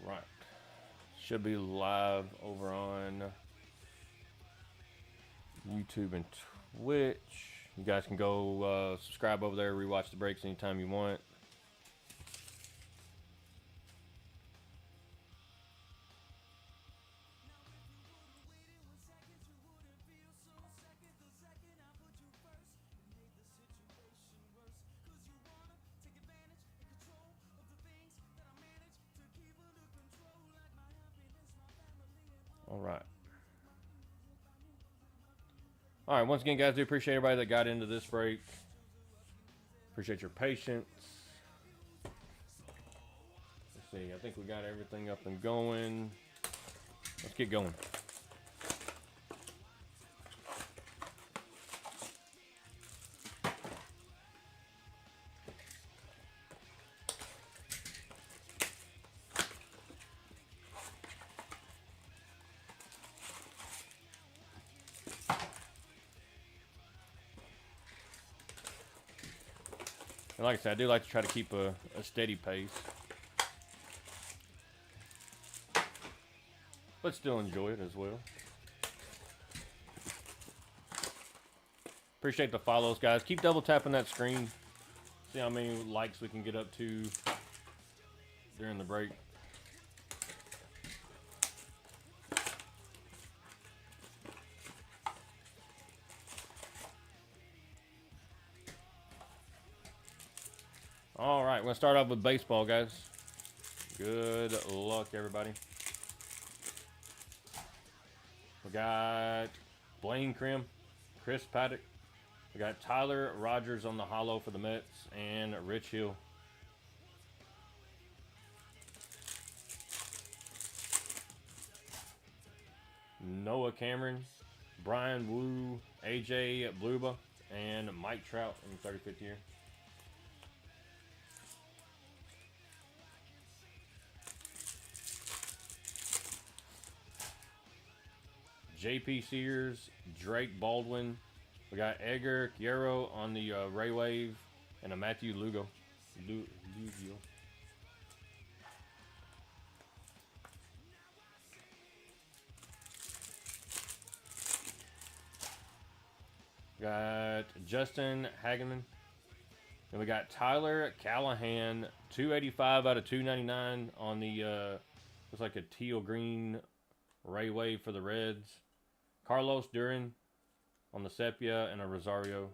Right. Should be live over on YouTube and Twitch. You guys can go subscribe over there, rewatch the breaks anytime you want. All right. All right, once again, guys, do appreciate everybody that got into this break. Appreciate your patience. Let's see, I think we got everything up and going. Let's get going. And like I said, I do like to try to keep a steady pace, but still enjoy it as well. Appreciate the follows, guys. Keep double tapping that screen. See how many likes we can get up to during the break. All right, we're going to start off with baseball, guys. Good luck, everybody. We got Blaine Crim, Chris Paddock. We got Tyler Rogers on the hollow for the Mets, and Rich Hill. Noah Cameron, Brian Wu, AJ Bluba, and Mike Trout in the 35th year. JP Sears, Drake Baldwin. We got Edgar Guerrero on the Ray Wave, and a Matthew Lugo. Got Justin Hageman. And we got Tyler Callahan, 285 out of 299 on the, looks like a teal green Ray Wave for the Reds. Carlos Duran on the Sepia, and a Rosario.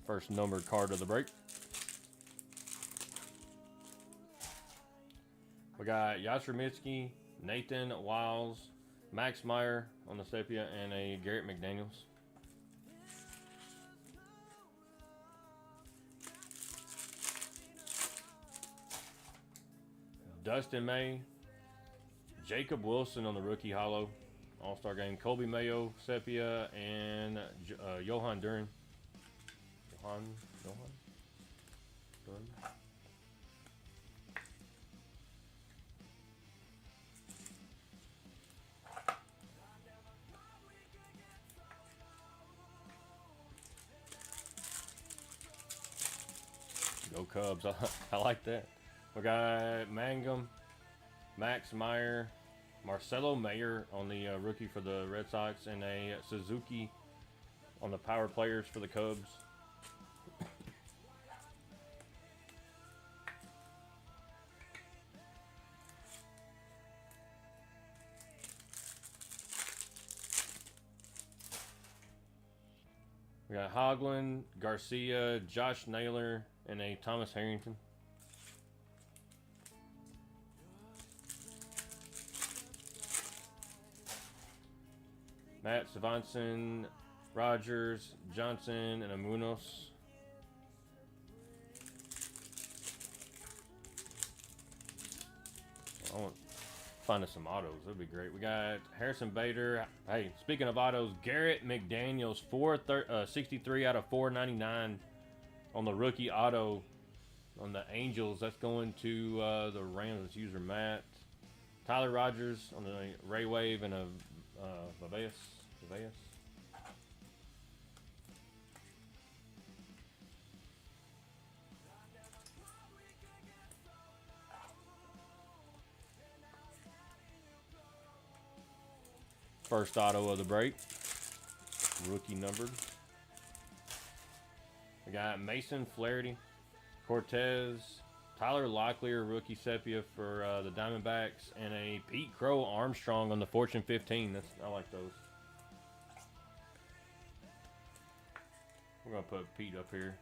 First numbered card of the break. We got Yastrzemski, Nathan Wiles, Max Meyer on the Sepia, and a Garrett McDaniels. Dustin May, Jacob Wilson on the rookie hollow, All-Star game. Colby Mayo, Sepia, and Johan Duran. Johan. Go Cubs. I like that. We got Mangum, Max Meyer, Marcelo Mayer on the rookie for the Red Sox, and a Suzuki on the power players for the Cubs. We got Hoglund, Garcia, Josh Naylor, and a Thomas Harrington. Matt Savanson, Rogers, Johnson, and a Munoz. I want to find us some autos. That'd be great. We got Harrison Bader. Hey, speaking of autos, Garrett McDaniels, 63 out of 499 on the rookie auto on the Angels. That's going to the Rams. User Matt. Tyler Rogers on the Ray Wave and a Viveas. First auto of the break. Rookie numbered. We got Mason Flaherty, Cortez, Tyler Locklear, rookie sepia for the Diamondbacks, and a Pete Crow Armstrong on the Fortune 15. I like those. We're gonna put Pete up here.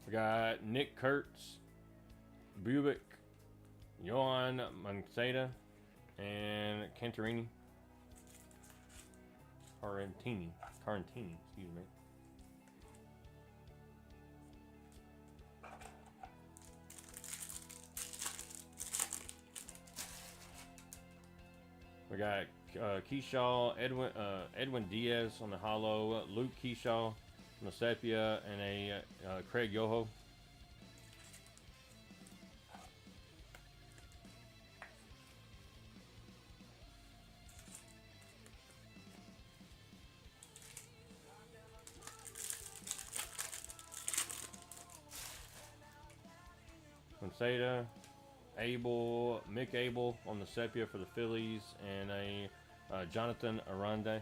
We got Nick Kurtz, Bubick, Yohan Moncada, and Cantarini. Carantini, excuse me. We got Keyshaw, Edwin Diaz on the hollow, Luke Keyshaw on the sepia, and a Craig Yoho. Moncada, Mick Abel on the sepia for the Phillies, and a Jonathan Aranda.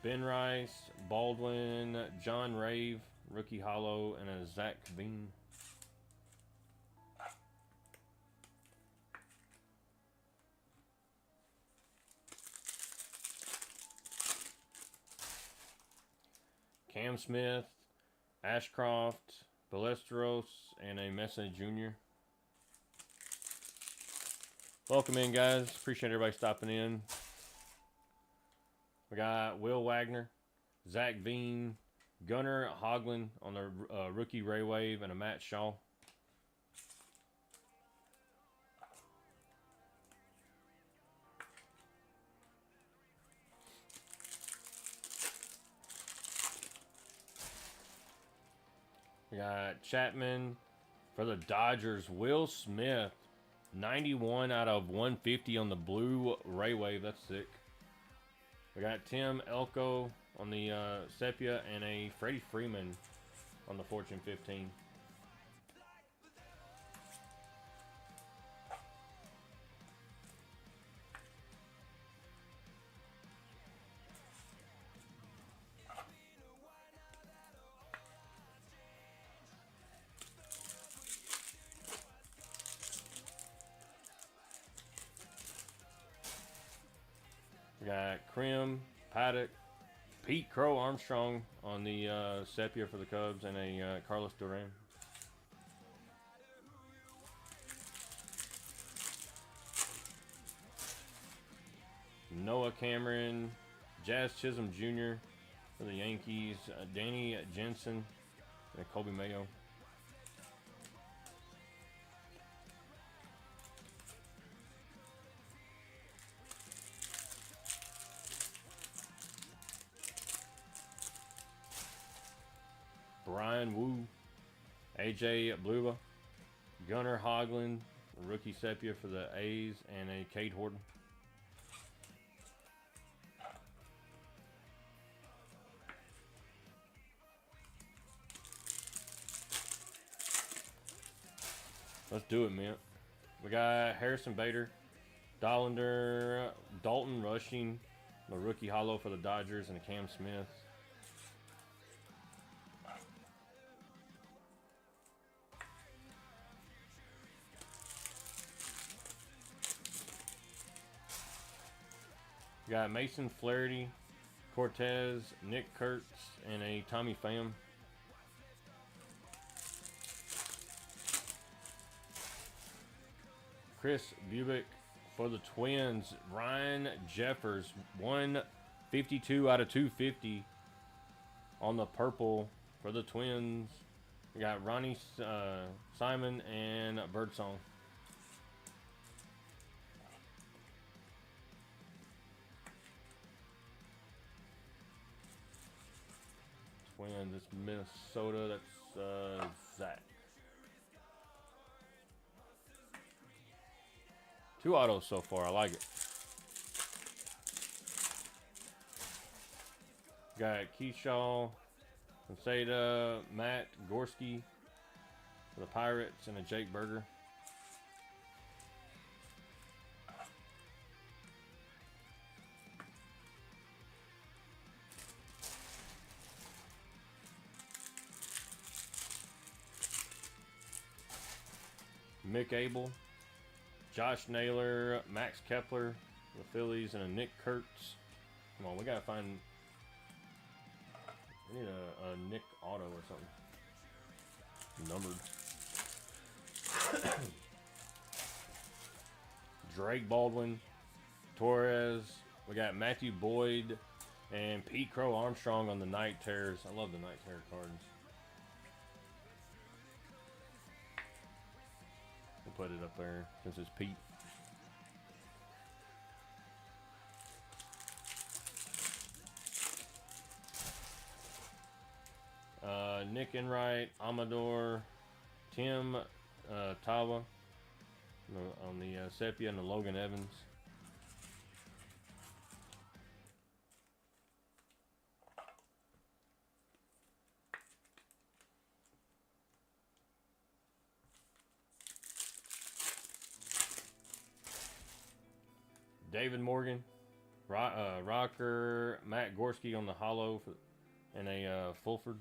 Ben Rice, Baldwin, John Rave, rookie hollow, and a Zach Bean. Cam Smith, Ashcroft, Ballesteros, and a Mesa Jr. Welcome in, guys. Appreciate everybody stopping in. We got Will Wagner, Zach Veen, Gunnar Hoglund on the rookie Ray Wave, and a Matt Shaw. We got Chapman for the Dodgers. Will Smith, 91 out of 150 on the blue Ray Wave. That's sick. We got Tim Elko on the sepia, and a Freddie Freeman on the Fortune 15. We got Krim, Paddock, Pete Crow Armstrong on the sepia for the Cubs, and a Carlos Duran. Noah Cameron, Jazz Chisholm Jr. for the Yankees, Danny Jensen, and Colby Mayo. Brian Wu, AJ Bluba, Gunnar Hoglund, rookie sepia for the A's, and a Cade Horton. Let's do it, man. We got Harrison Bader, Dollander, Dalton Rushing, the rookie hollow for the Dodgers, and a Cam Smith. We got Mason Flaherty, Cortez, Nick Kurtz, and a Tommy Pham. Chris Bubick for the Twins, Ryan Jeffers, 152 out of 250 On the purple for the Twins, we got Ronnie Simon and Birdsong. Twins, it's Minnesota. That's Zach. 2 autos so far. I like it. Got Keyshaw, Conceda, Matt Gorski for the Pirates, and a Jake Berger. Mick Abel, Josh Naylor, Max Kepler, the Phillies, and a Nick Kurtz. Come on, we gotta find. We need a Nick auto or something. Numbered. Drake Baldwin, Torres. We got Matthew Boyd and Pete Crow Armstrong on the Night Terrors. I love the Night Terror cards. We'll put it up there since it's Pete. Nick Enright, Amador, Tim Tawa on the Sepia, and the Logan Evans. David Morgan, Rocker, Matt Gorski on the hollow, and a Fulford.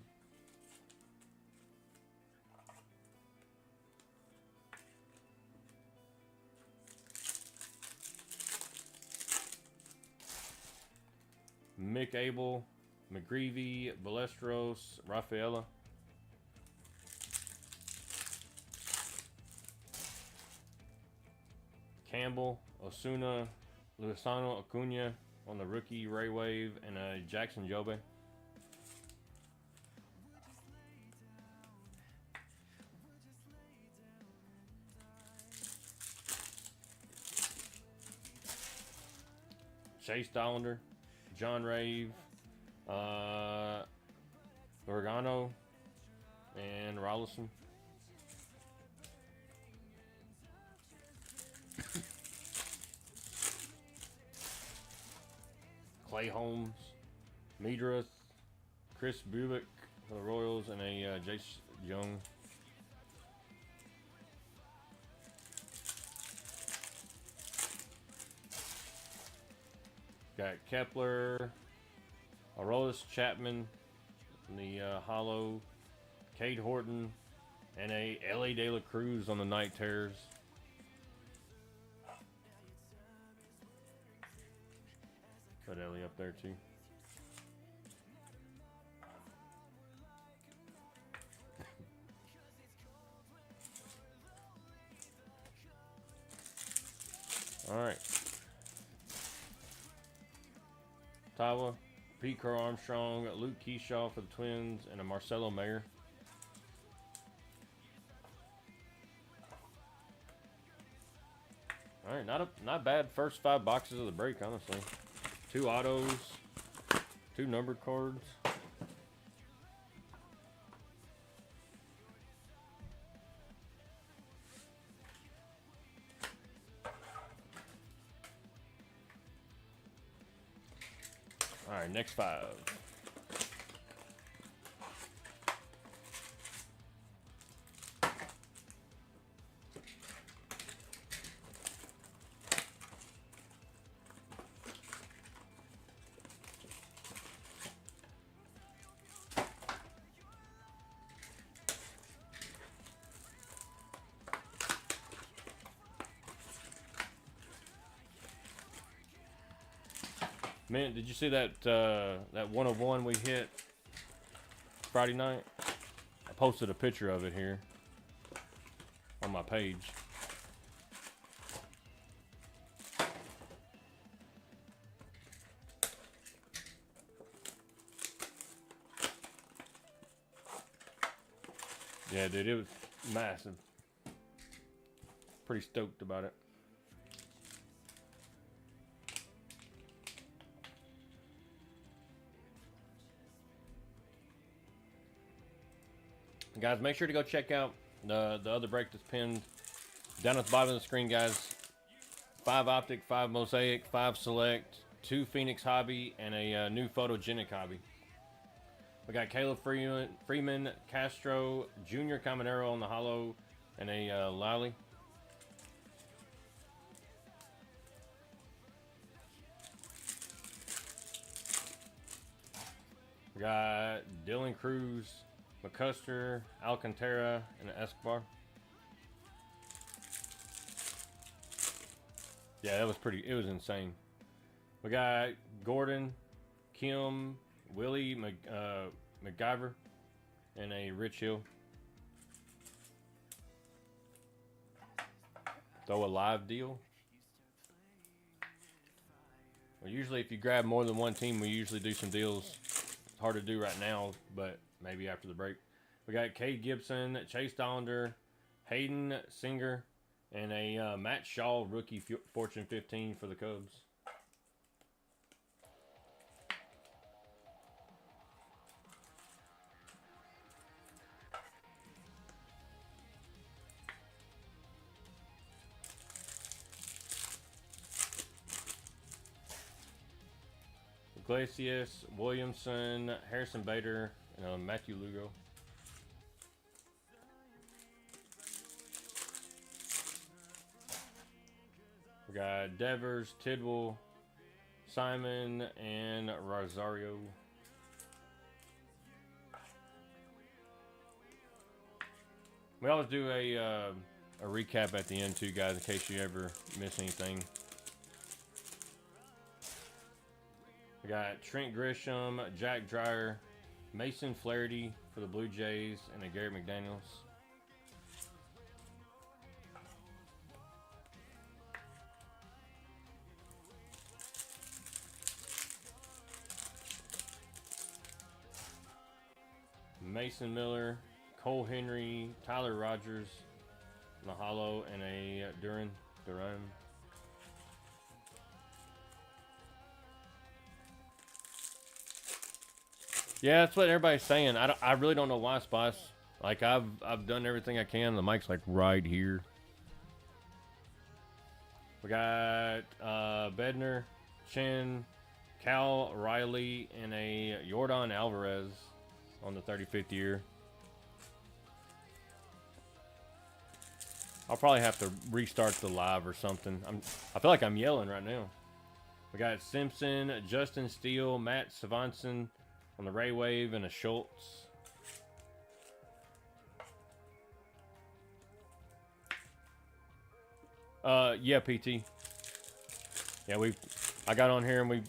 Mick Abel, McGreevy, Balestros, Rafaela. Campbell, Osuna, Luisano Acuna on the rookie Ray Wave, and a Jackson Jobe. Chase Dollander, John Rave, Organo, and Rollison. Clay Holmes, Medrath, Chris Bubick for the Royals, and a Jace Young. Got Kepler, Aroldis Chapman in the hollow, Cade Horton, and a L.A. De La Cruz on the Night Terrors. Put Ellie up there too. All right. Tawa, Pete Crow Armstrong, Luke Keyshaw for the Twins, and a Marcelo Mayer. All right, not bad first 5 boxes of the break, honestly. 2 autos, 2 numbered cards. All right, next 5. Man, did you see that that 101 we hit Friday night? I posted a picture of it here on my page. Yeah, dude, it was massive. Pretty stoked about it. Guys, make sure to go check out the other break that's pinned down at the bottom of the screen, guys. 5 Optic, 5 Mosaic, 5 Select, 2 Phoenix Hobby, and a new Photogenic Hobby. We got Caleb Freeman, Castro, Junior Caminero on the Hollow, and a Lally. We got Dylan Cruz, McCuster, Alcantara, and an Escobar. Yeah, that was it was insane. We got Gordon, Kim, Willie McGyver, and a Rich Hill. Throw a live deal. Well, usually if you grab more than one team, we usually do some deals. It's hard to do right now, but maybe after the break. We got Cade Gibson, Chase Dollander, Hayden Singer, and a Matt Shaw rookie Fortune 15 for the Cubs. Iglesias, Williamson, Harrison Bader, and Matthew Lugo. We got Devers, Tidwell, Simon, and Rosario. We always do a recap at the end too, guys, in case you ever miss anything. We got Trent Grisham, Jack Dreyer, Mason Flaherty for the Blue Jays, and a Garrett McDaniels. Mason Miller, Cole Henry, Tyler Rogers, Mahalo, and a Duran. Yeah, that's what everybody's saying. I really don't know why, Spice. Like I've done everything I can. The mic's like right here. We got Bednar, Chen, Cal Riley, and a Yordan Alvarez on the 35th year. I'll probably have to restart the live or something. I feel like I'm yelling right now. We got Simpson, Justin Steele, Matt Savanson on the Ray Wave, and a Schultz. Yeah, PT. Yeah, I got on here and we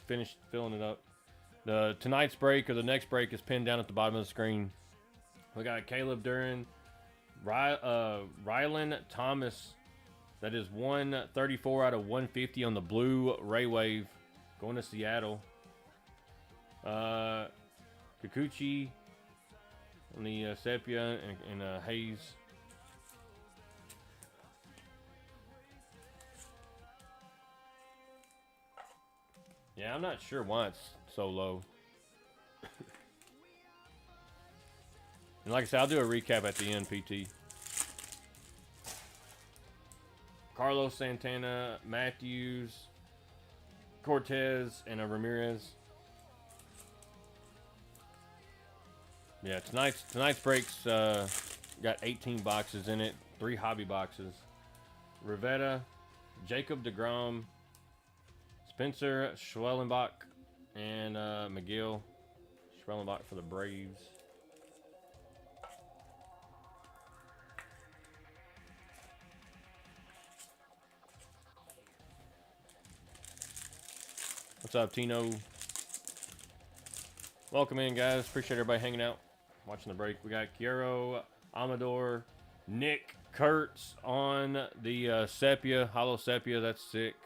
finished filling it up. The tonight's break or the next break is pinned down at the bottom of the screen. We got Caleb Duran, Rylan Thomas. That is 134 out of 150 on the blue Ray Wave, going to Seattle. Kikuchi on the Sepia and Hayes. Yeah, I'm not sure why it's so low. And like I said, I'll do a recap at the end, PT. Carlos Santana, Matthews, Cortez, and a Ramirez. Yeah, tonight's breaks got 18 boxes in it, 3 hobby boxes. Rivetta, Jacob DeGrom, Spencer Schwellenbach, and McGill. Schwellenbach for the Braves. What's up, Tino? Welcome in, guys. Appreciate everybody hanging out, watching the break. We got Quiero, Amador, Nick Kurtz on the Sepia, Hollow Sepia. That's sick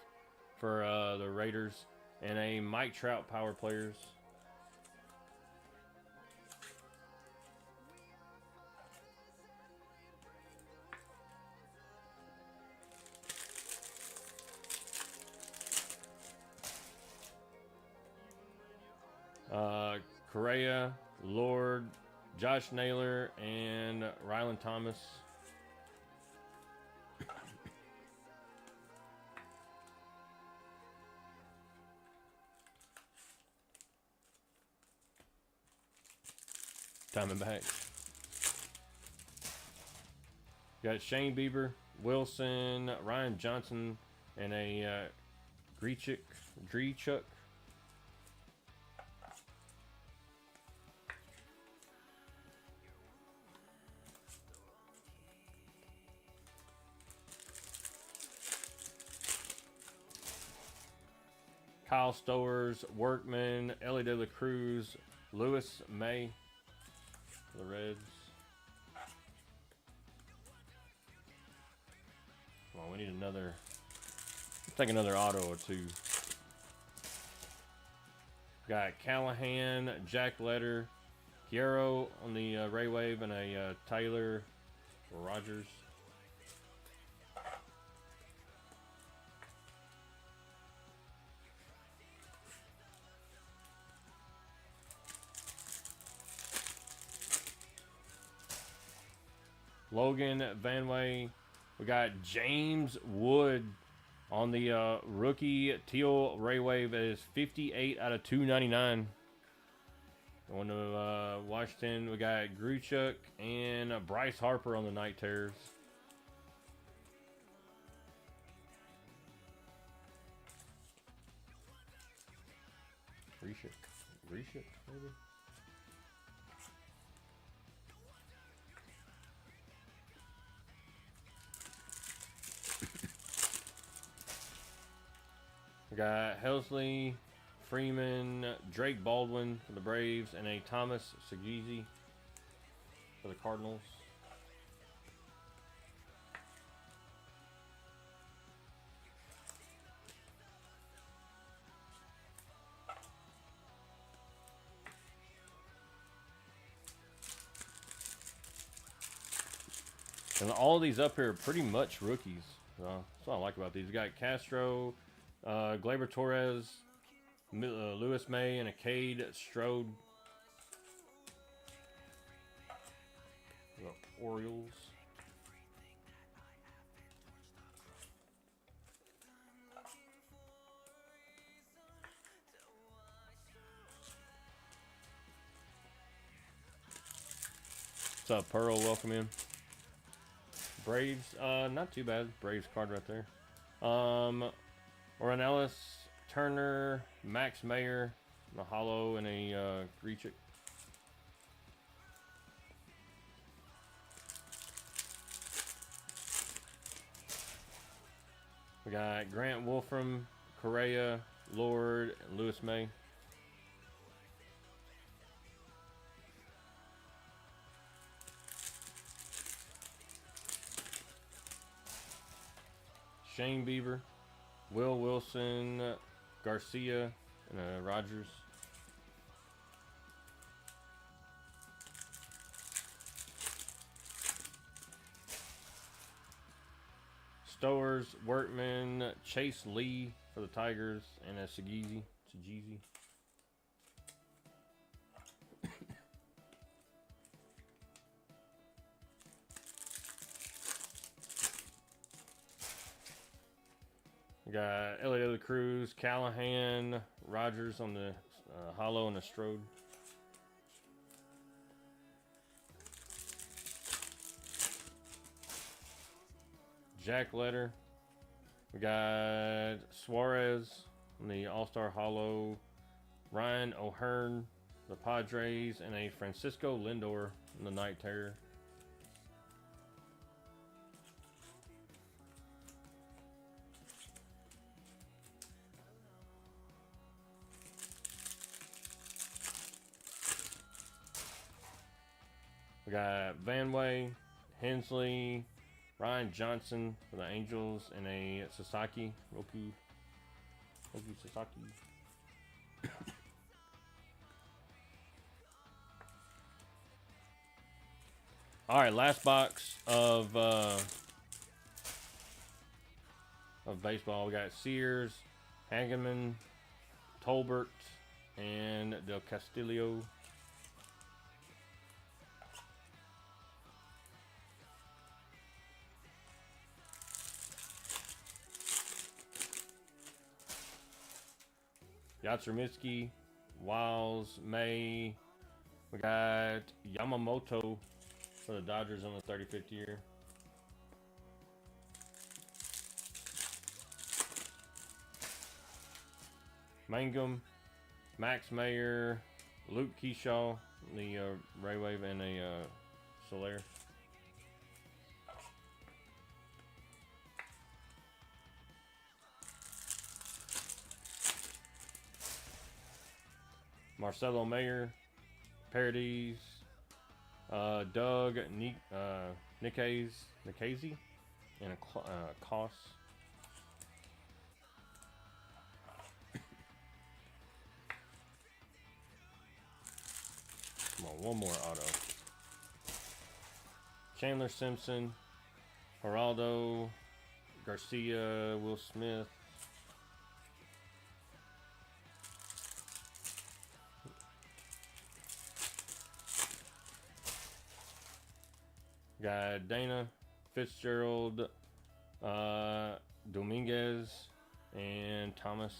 for the Raiders. And a Mike Trout Power Players. Correa, Lord, Josh Naylor, and Rylan Thomas. Diamondbacks. Got Shane Bieber, Wilson, Ryan Johnson, and a Grichuk. Kyle Stowers, Workman, Ellie De La Cruz, Lewis May for the Reds. Come on, we need another. Let's take another auto or two. Got Callahan, Jack Letter, Hierro on the Ray Wave, and a Taylor for Rogers. Logan Vanway. We got James Wood on the rookie teal Ray Wave. It is 58 out of 299. Going to Washington, we got Grichuk and Bryce Harper on the Night Terrors. Grichuk, maybe? We got Helsley, Freeman, Drake Baldwin for the Braves, and a Thomas Sagizi for the Cardinals. And all these up here are pretty much rookies. That's what I like about these. We got Castro, Gleyber Torres, Lewis May, and a Cade Strode. The Orioles. What's up, Pearl? Welcome in. Braves, not too bad. Braves card right there. Ornelas, Turner, Max Mayer, Mahalo, and a Grichuk. We got Grant Wolfram, Correa, Lord, and Lewis May. Shane Bieber, Will Wilson, Garcia, and Rogers. Stowers, Workman, Chase Lee for the Tigers, and a Sagizi. We got Ellie De La Cruz, Callahan, Rogers on the Hollow and the Strode. Jack Letter. We got Suarez on the All-Star Hollow. Ryan O'Hearn, the Padres, and a Francisco Lindor on the Night Terror. We got Vanway, Hensley, Ryan Johnson for the Angels, and a Sasaki, Roku Sasaki. All right, last box of baseball. We got Sears, Hageman, Tolbert, and Del Castillo. Yatsurmitsuki, Wiles, May. We got Yamamoto for the Dodgers on the 35th year. Mangum, Max Mayer, Luke Keyshaw, the Ray Wave, and a Soler. Marcelo Mayer, Paradis, Doug Nikhazy, and a Koss. Come on, one more auto. Chandler Simpson, Geraldo, Garcia, Will Smith. Got Dana, Fitzgerald, Dominguez, and Thomas.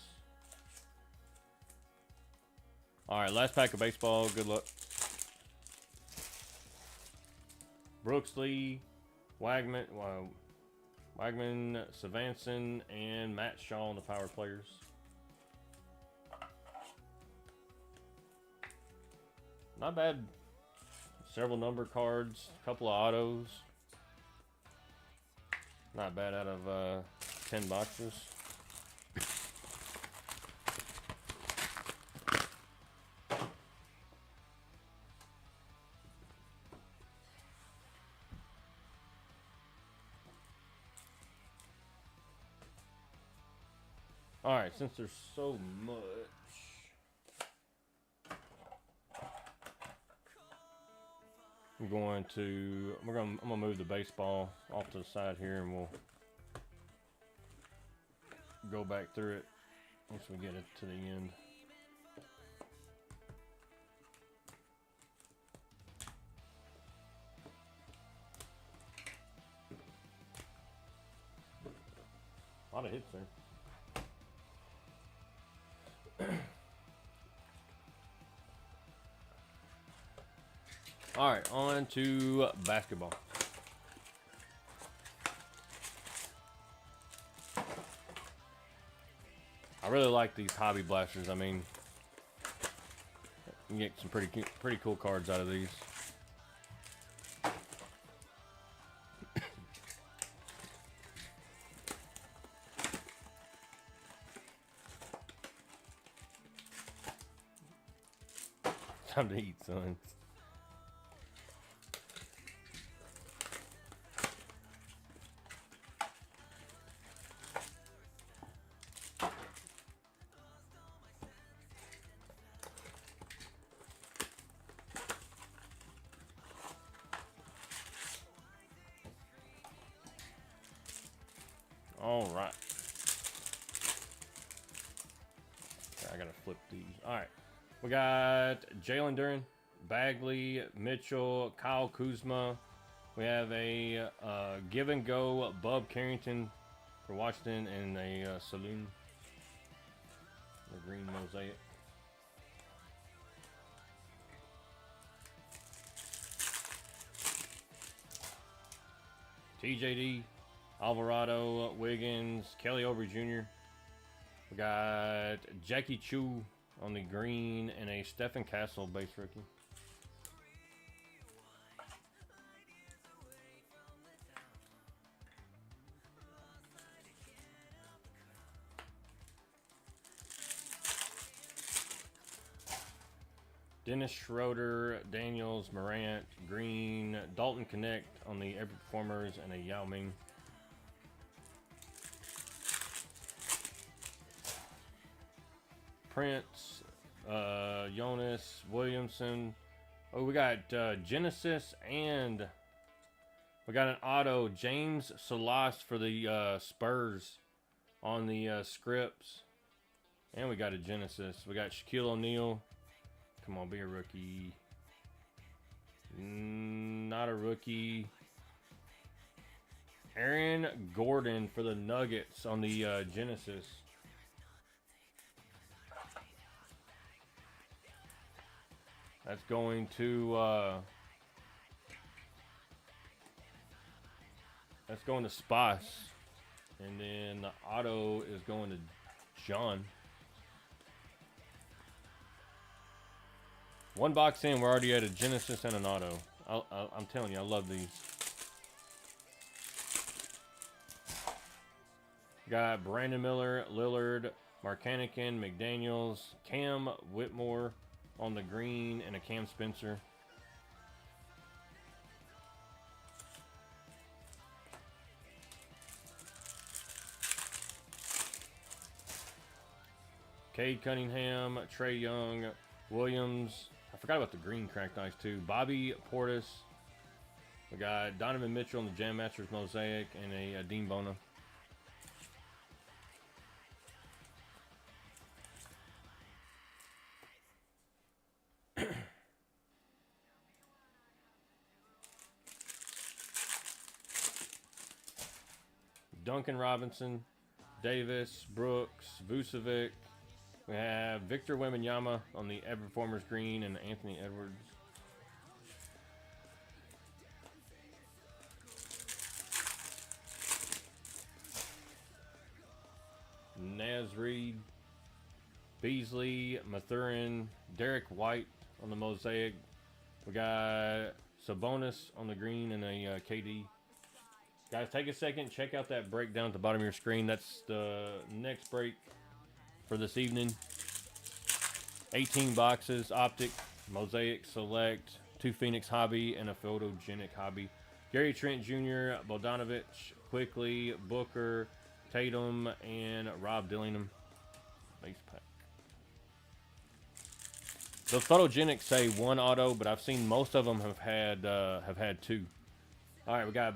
All right, last pack of baseball. Good luck. Brooks Lee, Wagman, Savanson, and Matt Shaw on the power players. Not bad. Several number cards, a couple of autos. Not bad out of 10 boxes. All right, since there's so much, I'm gonna move the baseball off to the side here, and we'll go back through it once we get it to the end. A lot of hits there. All right, on to basketball. I really like these hobby blasters. I mean, you can get some pretty cool cards out of these. Time to eat, son. All right. Okay, I gotta flip these. All right. We got Jalen Duren, Bagley, Mitchell, Kyle Kuzma. We have a give and go Bub Carrington for Washington, and a Saloon, the green mosaic. TJD, Alvarado, Wiggins, Kelly Oubre Jr. We got Jackie Chu on the green, and a Stephen Castle base rookie. Dennis Schroeder, Daniels, Morant, green, Dalton Connect on the Every Performers, and a Yao Ming. Prince, Jonas, Williamson. Oh, we got Genesis, and we got an auto, James Solas for the Spurs on the scripts. And we got a Genesis. We got Shaquille O'Neal. Come on, be a rookie. Not a rookie. Aaron Gordon for the Nuggets on the Genesis. That's going to Spice. And then the auto is going to John. One box in, we're already at a Genesis and an auto. I'm telling you, I love these. Got Brandon Miller, Lillard, Marcanican, McDaniels, Cam Whitmore on the green, and a Cam Spencer. Cade Cunningham, Trey Young, Williams. I forgot about the green cracked ice too. Bobby Portis. We got Donovan Mitchell on the Jam Masters Mosaic, and a Dean Bona. Duncan Robinson, Davis, Brooks, Vucevic. We have Victor Wembanyama on the Everformers green, and Anthony Edwards. Naz Reid, Beasley, Mathurin, Derek White on the Mosaic. We got Sabonis on the green, and a KD. Guys, take a second, check out that breakdown at the bottom of your screen. That's the next break for this evening. 18 boxes, Optic, Mosaic, Select, 2 Phoenix Hobby, and a Photogenic Hobby. Gary Trent Jr., Bogdanovich, Quickly, Booker, Tatum, and Rob Dillingham. Base pack. Those Photogenics say 1 auto, but I've seen most of them have had 2. All right, we got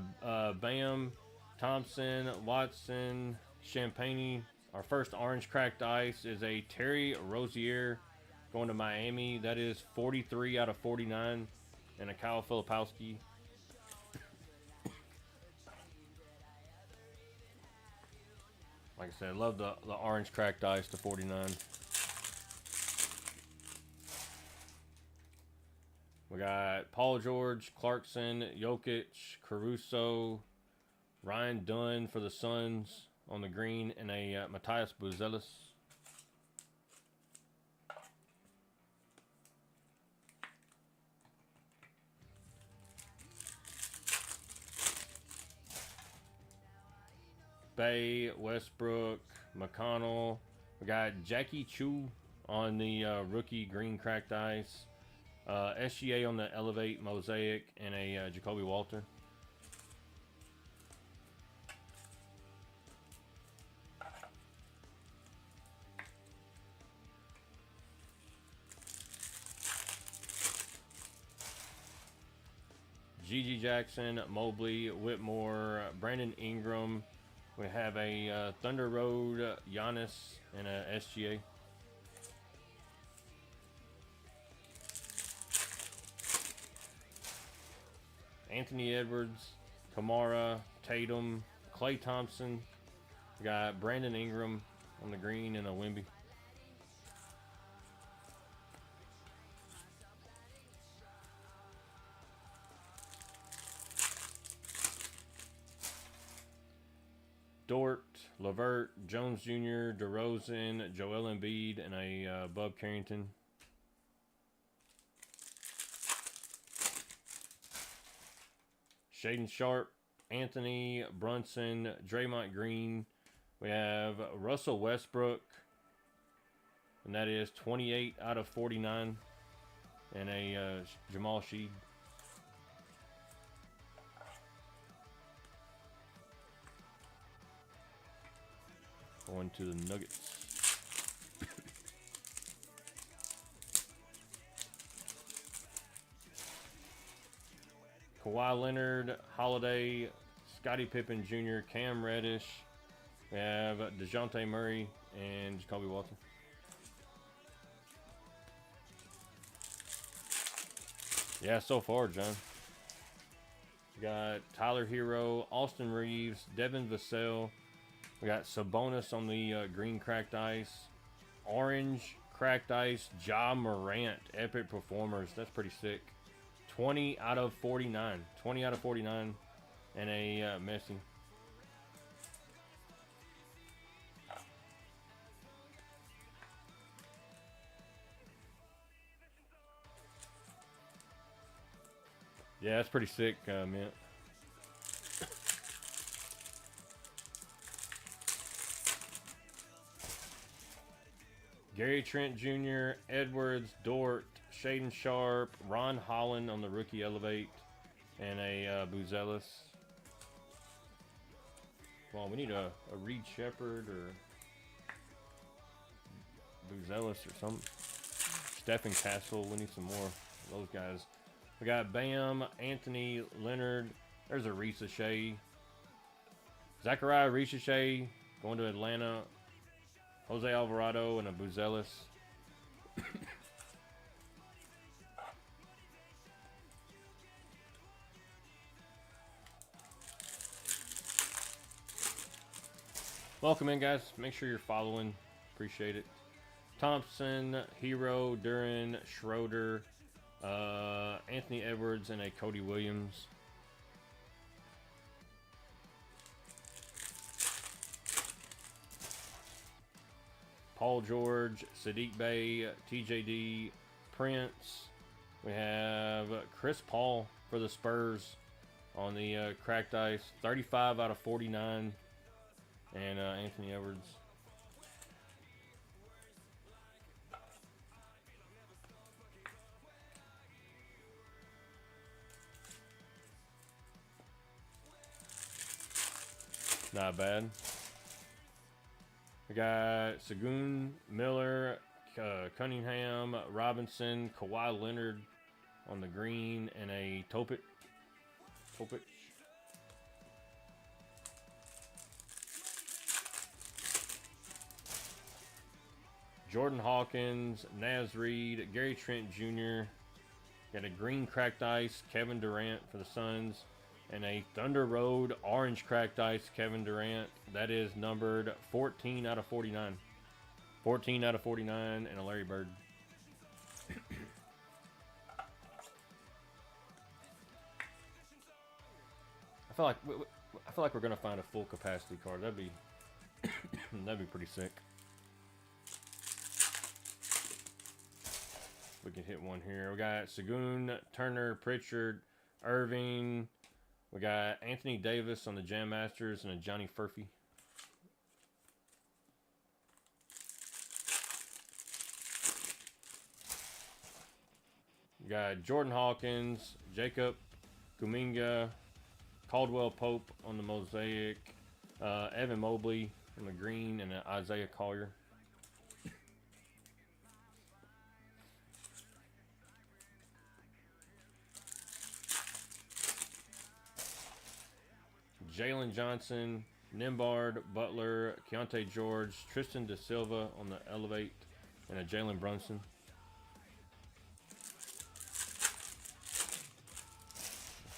Bam, Thompson, Watson, Champagne. Our first orange cracked ice is a Terry Rozier going to Miami. That is 43 out of 49. And a Kyle Filipowski. Like I said, I love the orange cracked ice to 49. We got Paul George, Clarkson, Jokic, Caruso, Ryan Dunn for the Suns on the green, and a Matthias Buzelis. Bay, Westbrook, McConnell. We got Jackie Chu on the rookie green cracked ice. SGA on the Elevate Mosaic, and a Jacoby Walter. Gigi Jackson, Mobley, Whitmore, Brandon Ingram. We have a Thunder Road, Giannis, and a SGA. Anthony Edwards, Kamara, Tatum, Klay Thompson. We got Brandon Ingram on the green, and a Wemby. Dort, Levert, Jones Jr., DeRozan, Joel Embiid, and a Bub Carrington. Shaden Sharp, Anthony, Brunson, Draymond Green. We have Russell Westbrook, and that is 28 out of 49, and a Jamal Sheed. Going to the Nuggets. Kawhi Leonard, Holiday, Scottie Pippen Jr., Cam Reddish. We have DeJounte Murray and Jacoby Walter. Yeah, so far, John. We got Tyler Hero, Austin Reeves, Devin Vassell. We got Sabonis on the green cracked ice. Orange cracked ice, Ja Morant, epic performers. That's pretty sick. 20 out of 49. 20 out of 49. And a Messi. Yeah, that's pretty sick, Mint. Gary Trent Jr., Edwards, Dort, Shaden Sharp, Ron Holland on the rookie elevate, and a Buzelis. Come on, we need a Reed Shepard or Buzelis or something. Stephen Castle, we need some more of those guys. We got Bam, Anthony, Leonard. There's a Ricochet. Zachariah Ricochet going to Atlanta. Jose Alvarado and a Buzelis. Welcome in, guys. Make sure you're following. Appreciate it. Thompson, Hero, Duran, Schroeder, Anthony Edwards, and a Cody Williams. Paul George, Sadiq Bey, TJD, Prince. We have Chris Paul for the Spurs on the cracked ice. 35 out of 49. And Anthony Edwards. Not bad. We got Sagoon, Miller, Cunningham, Robinson, Kawhi Leonard on the green, and a Topic. Jordan Hawkins, Naz Reid, Gary Trent Jr. Got a green cracked ice, Kevin Durant for the Suns. And a Thunder Road orange cracked ice, Kevin Durant. That is numbered 14 out of 49. 14 out of 49 and a Larry Bird. I feel like we're gonna find a full capacity card. That'd be that'd be pretty sick. We can hit one here. We got Sagoon, Turner, Pritchard, Irving. We got Anthony Davis on the Jam Masters and a Johnny Furphy. We got Jordan Hawkins, Jacob Kuminga, Caldwell Pope on the Mosaic, Evan Mobley on the green, and Isaiah Collier. Jalen Johnson, Nimbard, Butler, Keontae George, Tristan Da Silva on the elevate, and a Jalen Brunson.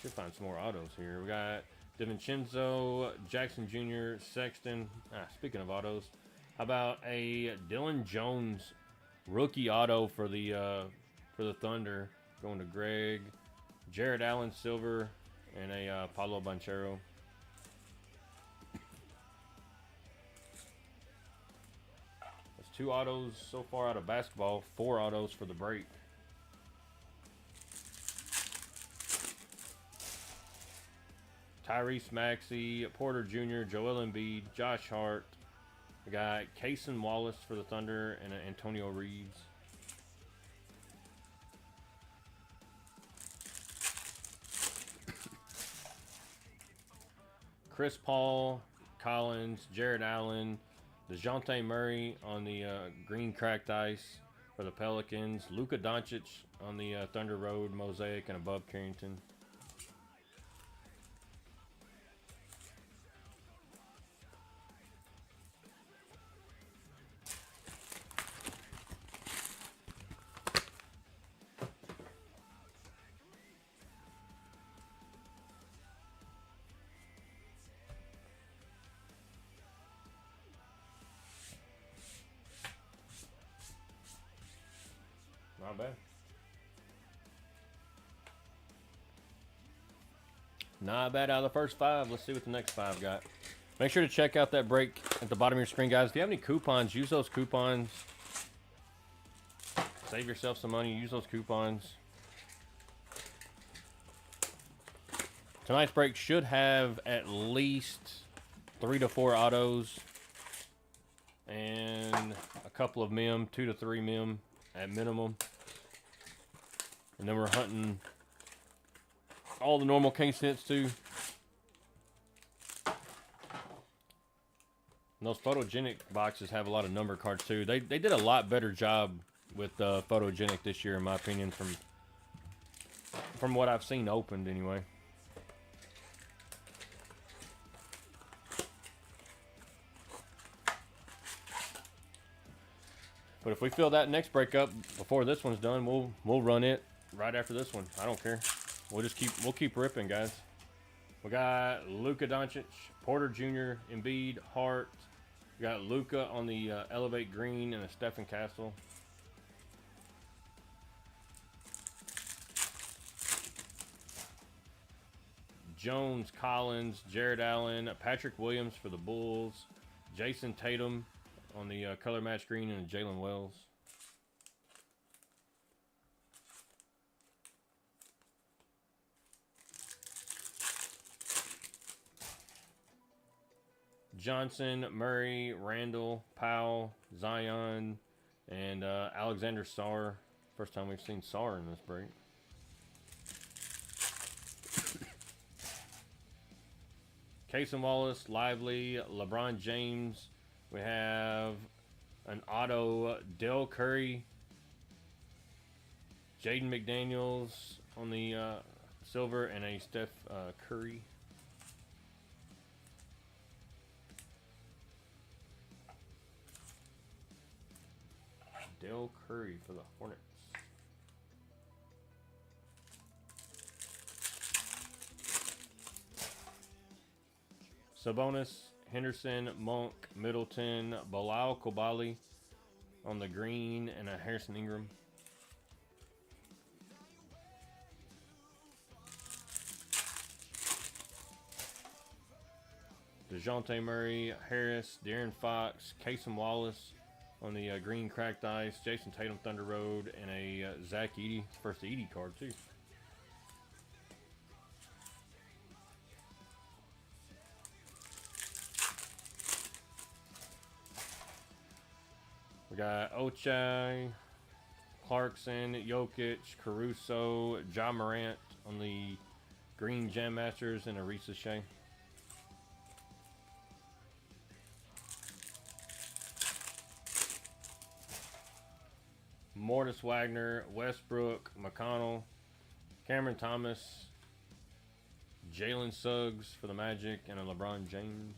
Should find some more autos here. We got DiVincenzo, Jackson Jr., Sexton. Speaking of autos, how about a Dylan Jones rookie auto for the Thunder going to Greg, Jared Allen Silver, and a Paulo Banchero. That's 2 autos so far out of basketball, 4 autos for the break. Tyrese Maxey, Porter Jr., Joel Embiid, Josh Hart. We got Cason Wallace for the Thunder and Antonio Reeves. Chris Paul, Collins, Jared Allen, DeJounte Murray on the green cracked ice for the Pelicans. Luka Doncic on the Thunder Road Mosaic and above Carrington. Not bad. Not bad out of the first 5. Let's see what the next 5 got. Make sure to check out that break at the bottom of your screen, guys. If you have any coupons, use those coupons. Save yourself some money. Use those coupons. Tonight's break should have at least 3 to 4 autos and a couple of mem, 2 to 3 mem at minimum. And then we're hunting all the normal case hits too. And those photogenic boxes have a lot of number cards too. They did a lot better job with photogenic this year, in my opinion, from what I've seen opened anyway. But if we fill that next break up before this one's done, we'll run it right after this one. I don't care. We'll keep ripping, guys. We got Luka Doncic, Porter Jr., Embiid, Hart. We got Luka on the Elevate Green and a Stephen Castle. Jones, Collins, Jared Allen, Patrick Williams for the Bulls, Jason Tatum on the color match green, and Jalen Wells. Johnson, Murray, Randall, Powell, Zion, and Alexander Sarr. First time we've seen Sarr in this break. Casey Wallace, Lively, LeBron James. We have an auto Del Curry, Jaden McDaniels on the silver, and a Steph Curry. Del Curry for the Hornets. Sabonis, Henderson, Monk, Middleton, Bilal Koulibaly on the green, and a Harrison Ingram. DeJounte Murray, Harris, De'Aaron Fox, Casey Wallace on the green cracked ice, Jason Tatum Thunder Road, and a Zach Edey, first Edey card too. We got Ochai, Clarkson, Jokic, Caruso, Ja Morant on the green Jam Masters, and a Risa Shea. Mortis Wagner, Westbrook, McConnell, Cameron Thomas, Jalen Suggs for the Magic, and a LeBron James.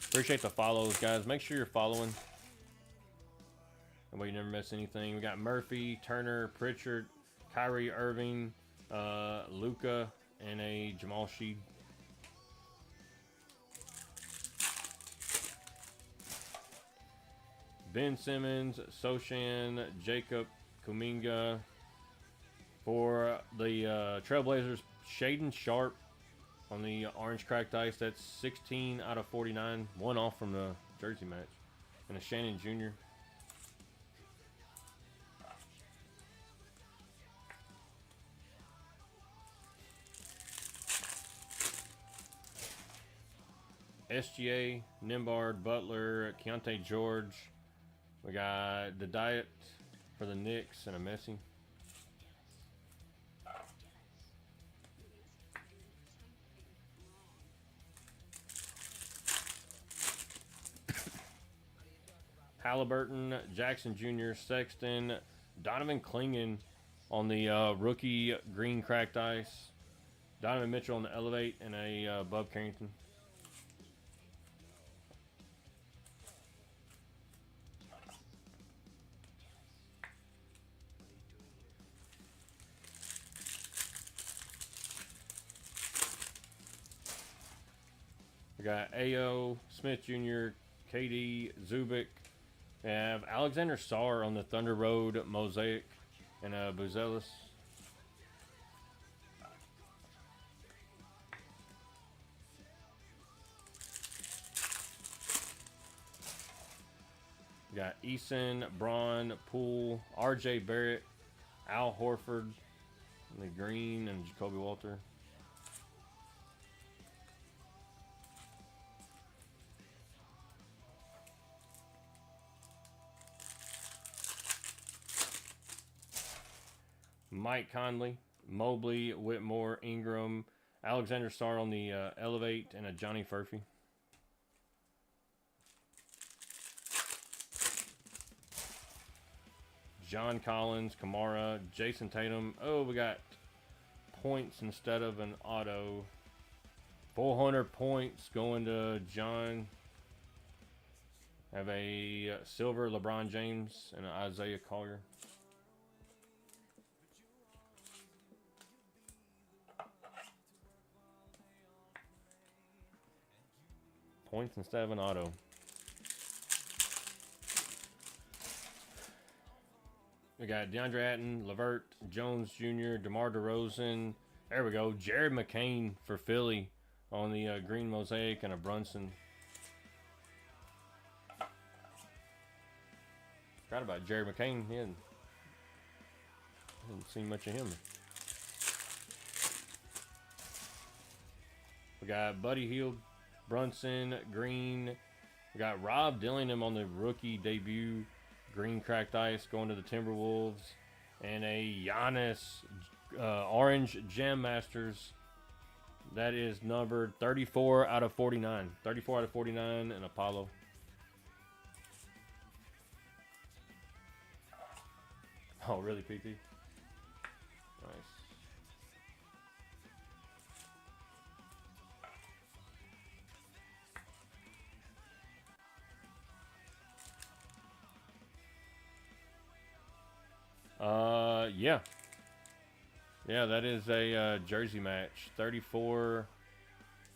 Appreciate the follows, guys. Make sure you're following. That way you never miss anything. We got Murphy, Turner, Pritchard, Kyrie Irving, Luka, and a Jamal Sheed. Ben Simmons, Sochan, Jacob, Kuminga. For the Trailblazers, Shaden Sharp on the orange cracked ice. That's 16 out of 49. One off from the jersey match. And a Shannon Jr. SGA, Nimbard, Butler, Keontae George. We got the Diet for the Knicks and a Messi. Halliburton, Jackson Jr., Sexton, Donovan Clingan on the rookie green cracked ice. Donovan Mitchell on the Elevate, and a Bub Carrington. We got AO, Smith Jr., KD, Zubik. We have Alexander Sarr on the Thunder Road Mosaic, and Buzelis. We got Eason, Braun, Poole, RJ Barrett, Al Horford, the green, and Jacoby Walter. Mike Conley, Mobley, Whitmore, Ingram, Alexander Sarr on the Elevate, and a Johnny Furphy. John Collins, Kamara, Jason Tatum. Oh, we got points instead of an auto. 400 points going to John. Have a silver LeBron James and an Isaiah Collier. Points instead of an auto. We got DeAndre Ayton, LeVert, Jones Jr., DeMar DeRozan. There we go. Jared McCain for Philly on the green mosaic and a Brunson. Forgot about Jared McCain. He hadn't seen much of him. We got Buddy Hield, Brunson, Green. We got Rob Dillingham on the rookie debut. Green cracked ice going to the Timberwolves. And a Giannis orange Gem Masters. That is numbered 34 out of 49. 34 out of 49 and Apollo. Oh, really, PT? Nice. Yeah. Yeah, that is a jersey match. 34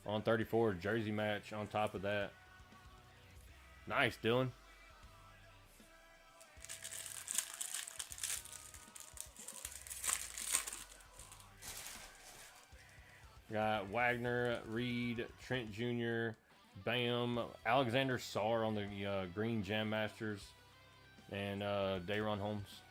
on 34 jersey match on top of that. Nice, Dylan. Got Wagner, Reed, Trent Jr., Bam, Alexander Sarr on the green Jam Masters, and Dayron Holmes.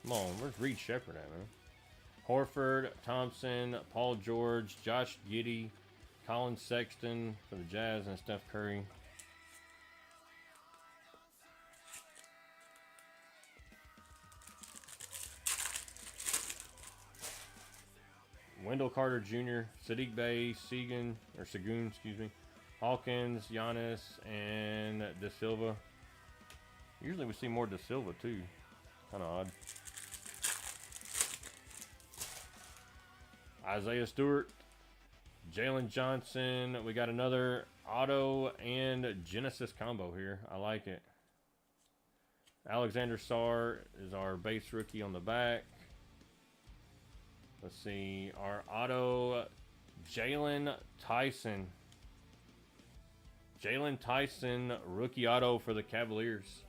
Come on, where's Reed Shepherd at, man? Horford, Thompson, Paul George, Josh Giddey, Colin Sexton for the Jazz, and Steph Curry. Wendell Carter Jr., Sadiq Bey, Segun, excuse me, Hawkins, Giannis, and De Silva. Usually we see more De Silva too. Kind of odd. Isaiah Stewart, Jalen Johnson. We got another auto and Genesis combo here. I like it. Alexander Sarr is our base rookie on the back. Let's see. Our auto, Jalen Tyson. Jalen Tyson, rookie auto for the Cavaliers.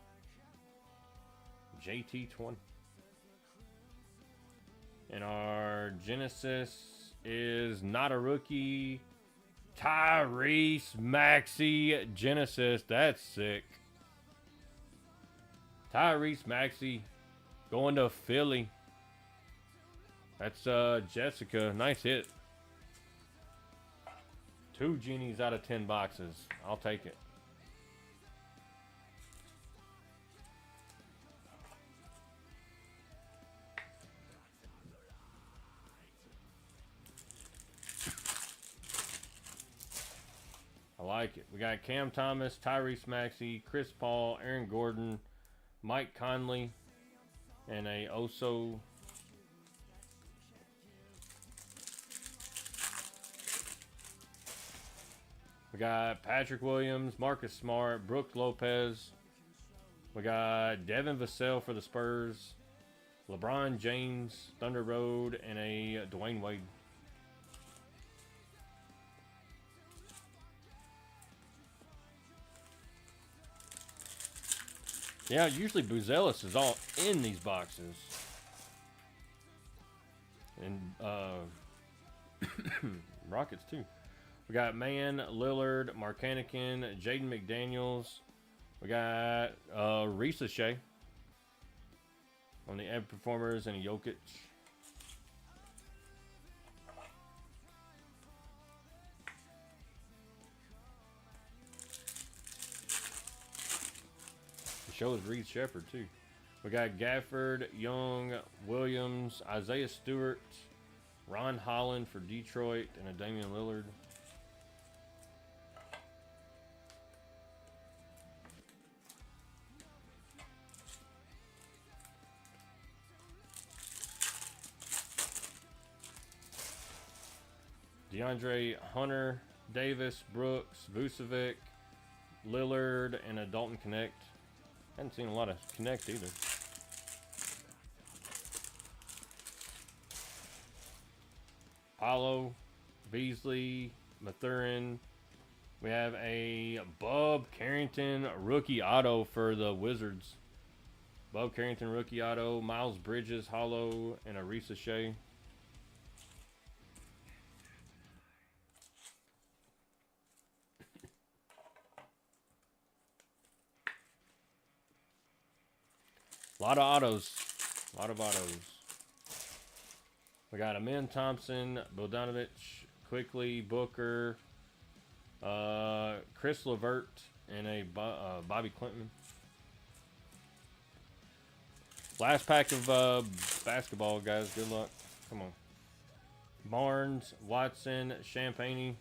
JT20. And our Genesis is not a rookie. Tyrese Maxey Genesis. That's sick. Tyrese Maxey going to Philly. That's Jessica. Nice hit. 2 genies out of 10 boxes. I'll take it. I like it. We got Cam Thomas, Tyrese Maxey, Chris Paul, Aaron Gordon, Mike Conley, and a Oso. We got Patrick Williams, Marcus Smart, Brooke Lopez, We got Devin Vassell for the Spurs, LeBron James, Thunder Road, and a Dwayne Wade. Yeah, usually Buzelis is all in these boxes. And Rockets too. We got Mann, Lillard, Marcanican, Jaden McDaniels. We got Risa Shea on the Ebb Performers and a Jokic. The show is Reed Shepard too. We got Gafford, Young, Williams, Isaiah Stewart, Ron Holland for Detroit, and a Damian Lillard. DeAndre Hunter, Davis, Brooks, Vucevic, Lillard, and a Dalton Connect. Haven't seen a lot of Connect either. Paulo, Beasley, Mathurin. We have a Bub Carrington rookie auto for the Wizards. Bub Carrington rookie auto, Miles Bridges hollow, and a Risa Shea. A lot of autos. A lot of autos. We got Amin Thompson, Bogdanovich, Quickly, Booker, Chris LeVert, and a Bobby Clinton. Last pack of basketball, guys. Good luck. Come on. Barnes, Watson, Champagne.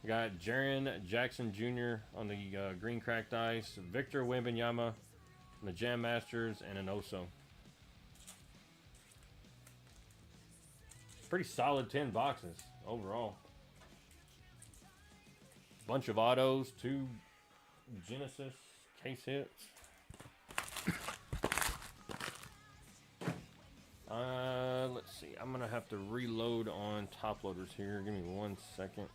We got Jaren Jackson Jr. on the green cracked ice. Victor Wembanyama, the Jam Masters, and an Oso. Pretty solid 10 boxes overall. Bunch of autos, 2 Genesis case hits. Let's see. I'm gonna have to reload on top loaders here. Give me 1 second.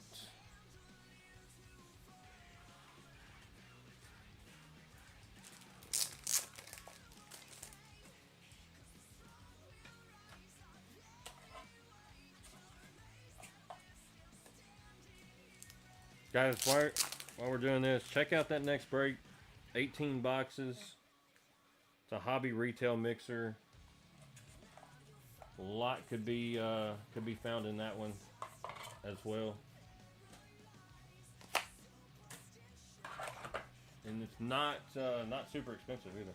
Guys, while we're doing this, check out that next break. 18 boxes. It's a hobby retail mixer. A lot could be found in that one as well. And it's not super expensive either.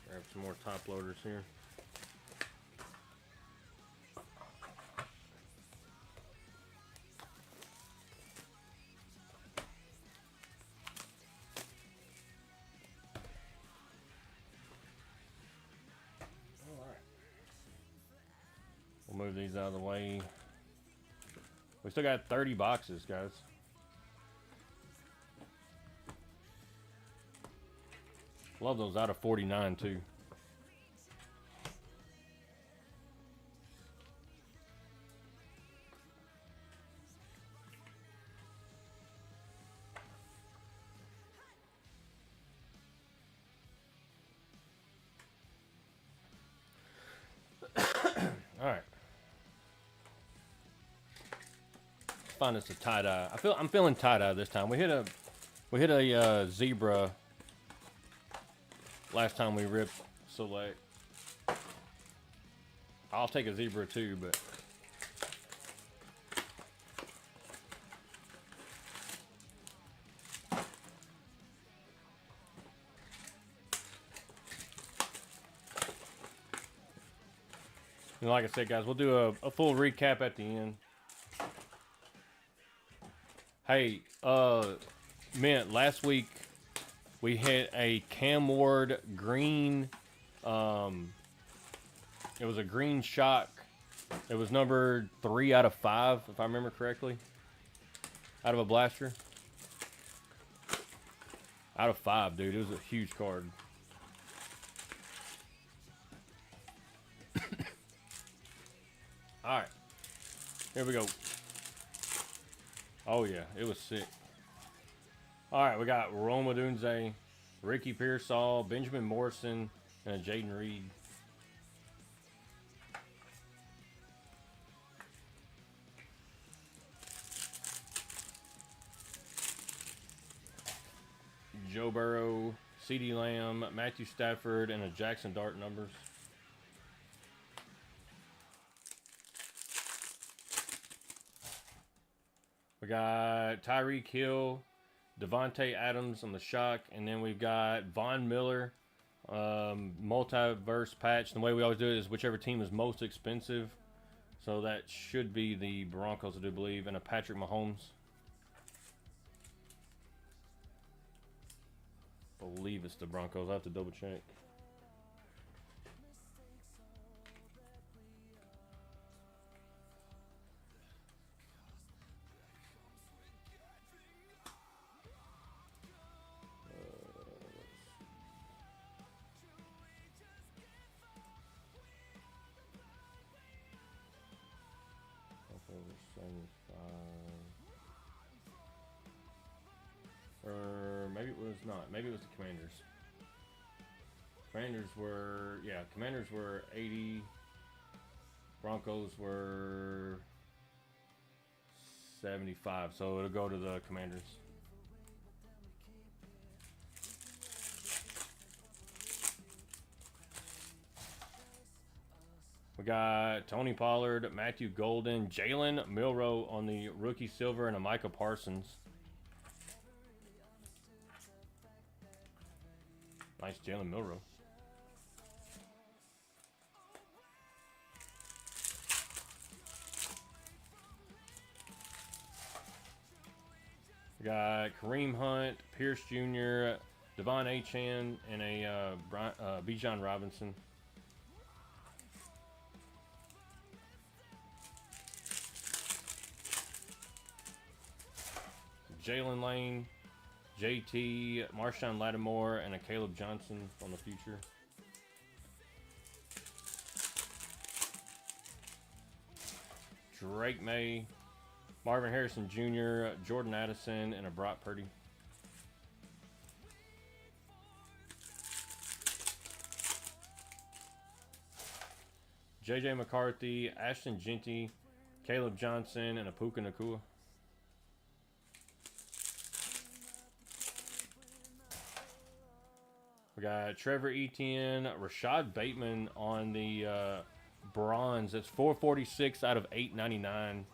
Grab some more top loaders here. We'll move these out of the way. We still got 30 boxes, guys. Love those out of 49 too. All right. Find us a tie-dye. I'm feeling tie-dye this time. We hit a zebra last time we ripped select. I'll take a zebra too, but and like I said, guys, we'll do a full recap at the end. Hey, Mint, last week we hit a Cam Ward green It was a green shock. It was number 3 out of 5, if I remember correctly. Out of a blaster. Out of 5, dude. It was a huge card. All right. Here we go. Oh, yeah. It was sick. All right. We got Roma Dunze, Ricky Pearsall, Benjamin Morrison, and a Jaden Reed. Joe Burrow, CeeDee Lamb, Matthew Stafford, and a Jackson Dart numbers. We got Tyreek Hill, Devontae Adams on the shock, and then we've got Von Miller, multiverse patch. And the way we always do it is whichever team is most expensive. So that should be the Broncos, I do believe, and a Patrick Mahomes. I believe it's the Broncos. I have to double check. Or maybe it was not. Maybe it was the Commanders. Commanders were 80. Broncos were 75. So it'll go to the Commanders. We got Tony Pollard, Matthew Golden, Jalen Milroe on the rookie silver, and a Micah Parsons. Nice Jalen Milroe. We got Kareem Hunt, Pierce Jr., Devon Achane, and a Bijan Robinson. Jalen Lane, JT, Marshawn Lattimore, and a Caleb Johnson on the future. Drake May, Marvin Harrison Jr., Jordan Addison, and a Brock Purdy. JJ McCarthy, Ashton Genty, Caleb Johnson, and a Puka Nacua. We got Trevor Etienne, Rashad Bateman on the bronze. It's 446 out of 899.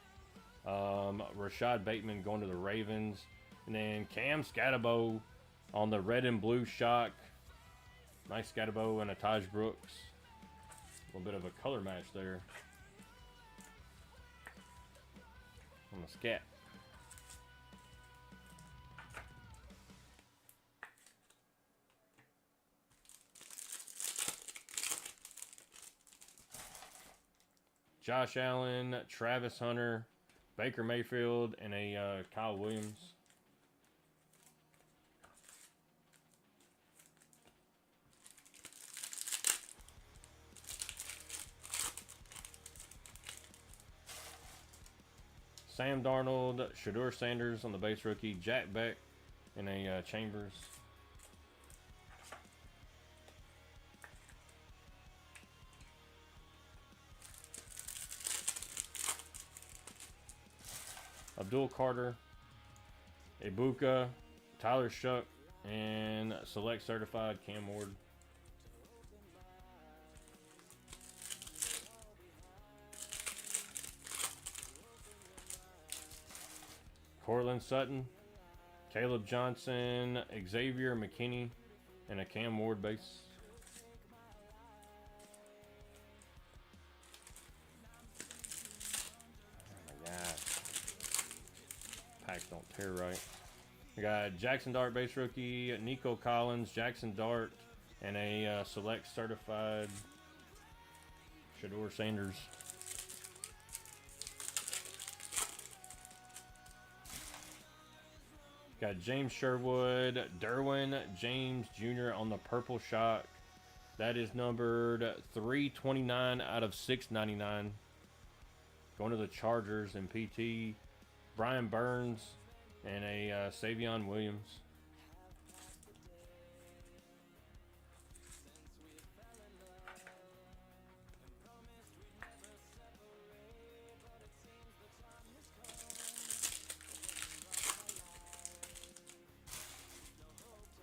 Rashad Bateman going to the Ravens. And then Cam Scatterbo on the red and blue shock. Nice Scatterbo and a Taj Brooks. A little bit of a color match there on the scat. Josh Allen, Travis Hunter, Baker Mayfield, and a Kyle Williams. Sam Darnold, Shedeur Sanders on the base rookie, Jack Beck, and a Chambers. Abdul Carter, Ibuka, Tyler Shuck, and select certified Cam Ward. Cortland Sutton, Caleb Johnson, Xavier McKinney, and a Cam Ward base. Packs don't tear right. We got Jackson Dart base rookie, Nico Collins, Jackson Dart, and a select certified Shador Sanders. Got James Sherwood, Derwin James Jr. on the purple shock. That is numbered 329 out of 699. Going to the Chargers and PT. Brian Burns and a Savion Williams.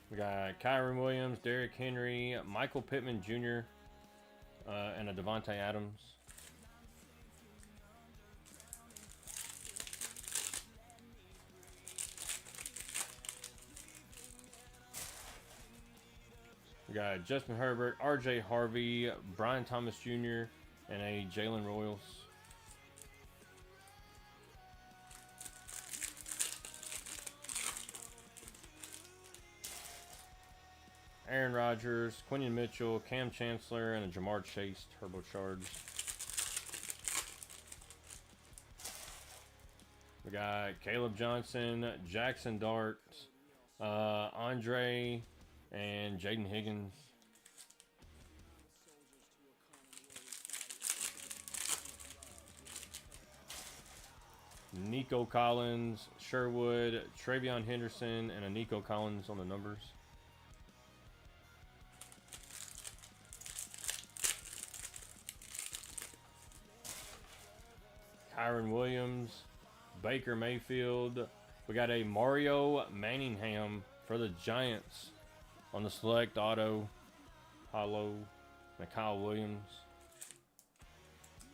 We got Kyron Williams, Derrick Henry, Michael Pittman Jr., and a Devontae Adams. We got Justin Herbert, RJ Harvey, Brian Thomas Jr., and a Jalen Royals. Aaron Rodgers, Quinion Mitchell, Cam Chancellor, and a Jamar Chase turbocharged. We got Caleb Johnson, Jackson Dart, Andre, and Jaden Higgins. Nico Collins, Sherwood, Travion Henderson, and a Nico Collins on the numbers. Kyron Williams, Baker Mayfield. We got a Mario Manningham for the Giants on the select auto. Hollow. And Kyle Williams.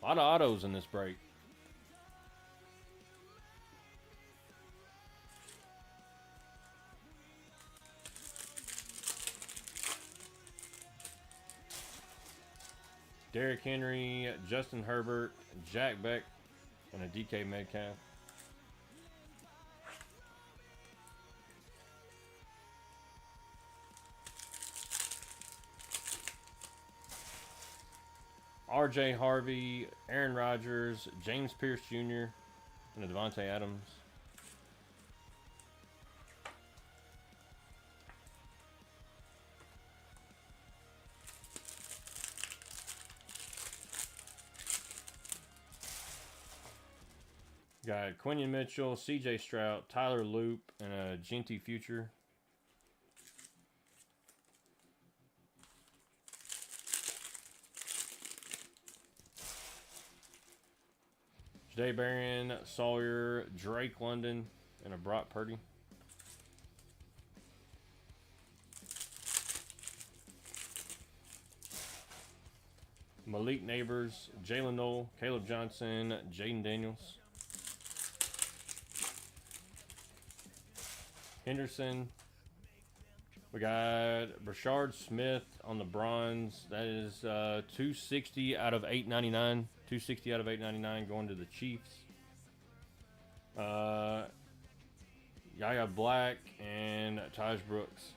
A lot of autos in this break. Derrick Henry, Justin Herbert, Jack Beck, and a DK Metcalf. RJ Harvey, Aaron Rodgers, James Pierce Jr., and a Devontae Adams. Got Quinion Mitchell, CJ Stroud, Tyler Loop, and a Genty Future. Jay Barron, Sawyer, Drake London, and a Brock Purdy. Malik Neighbors, Jalen Noel, Caleb Johnson, Jaden Daniels. Henderson. We got Brashard Smith on the bronze. That is 260 out of 899. 260 out of 899 going to the Chiefs. Yaya Black and Taj Brooks.